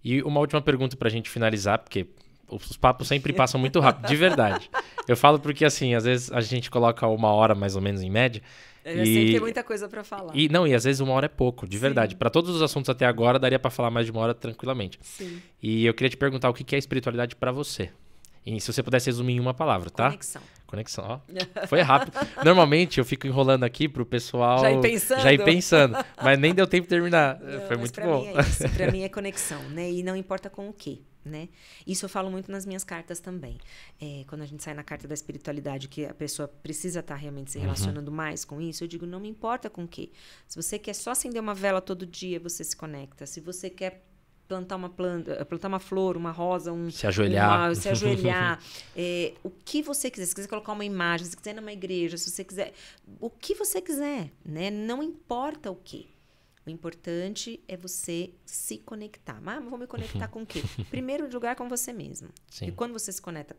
E uma última pergunta para a gente finalizar, porque os papos sempre passam muito rápido, de verdade. Eu falo porque, assim, às vezes a gente coloca 1 hora, mais ou menos, em média. Eu sei que tem muita coisa pra falar. E às vezes 1 hora é pouco, de verdade. Para todos os assuntos até agora, daria para falar mais de 1 hora tranquilamente. Sim. E eu queria te perguntar o que é espiritualidade para você. E se você pudesse resumir em uma palavra, tá? Conexão, ó. Foi rápido. Normalmente eu fico enrolando aqui pro pessoal já ir pensando. Mas nem deu tempo de terminar. Foi muito bom. Mim é isso. Pra mim é conexão, né? E não importa com o quê, né? Isso eu falo muito nas minhas cartas também. Quando a gente sai na carta da espiritualidade, que a pessoa precisa estar realmente se relacionando mais com isso, eu digo, não me importa com o quê. Se você quer só acender uma vela todo dia, você se conecta. Se você quer plantar uma flor, uma rosa, se ajoelhar, o que você quiser. Se quiser colocar uma imagem, se quiser ir numa igreja, se você quiser, o que você quiser, né? Não importa o quê. O importante é você se conectar. Mas vou me conectar com o quê? Primeiro lugar, com você mesmo. Sim. E quando você se conecta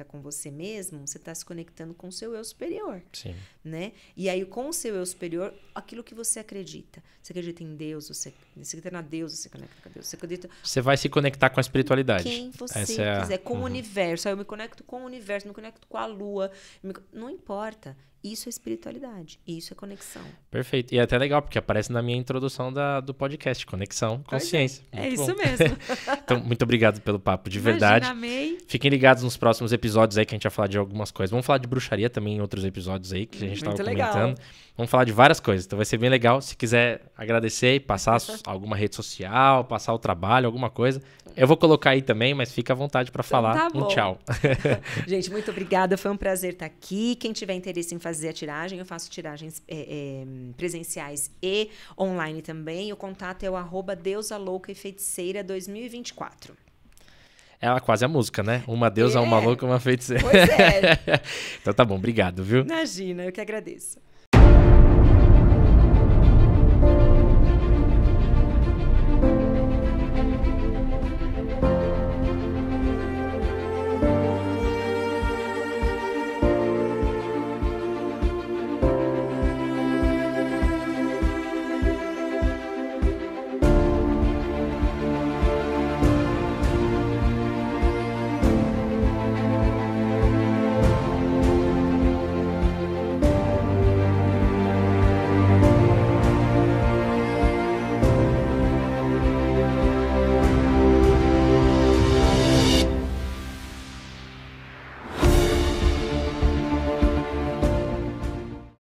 com você mesmo, você está se conectando com o seu eu superior. Sim. Né? E aí, com o seu eu superior, aquilo que você acredita. Você acredita em Deus, você acredita na Deus, você conecta com Deus. Você vai se conectar com a espiritualidade. Quem você quiser, com o universo. Aí eu me conecto com o universo, me conecto com a lua. Não importa. Isso é espiritualidade. Isso é conexão. Perfeito. E é até legal, porque aparece na minha introdução do podcast, Conexão Consciência. É isso mesmo. Então, muito obrigado pelo papo, de verdade. Amei. Fiquem ligados nos próximos episódios aí, que a gente vai falar de algumas coisas. Vamos falar de bruxaria também em outros episódios aí, que a gente estava comentando. Vamos falar de várias coisas. Então vai ser bem legal. Se quiser agradecer e passar alguma rede social, passar o trabalho, alguma coisa, eu vou colocar aí também, mas fica à vontade para falar. Tá bom. Um tchau. Gente, muito obrigada. Foi um prazer estar aqui. Quem tiver interesse em fazer a tiragem, eu faço tiragens presenciais e online também. O contato é o @deusaloucaefeiticeira2024. É quase a música, né? Uma deusa, uma louca, uma feiticeira. Pois é. Então tá bom, obrigado, viu? Imagina, eu que agradeço.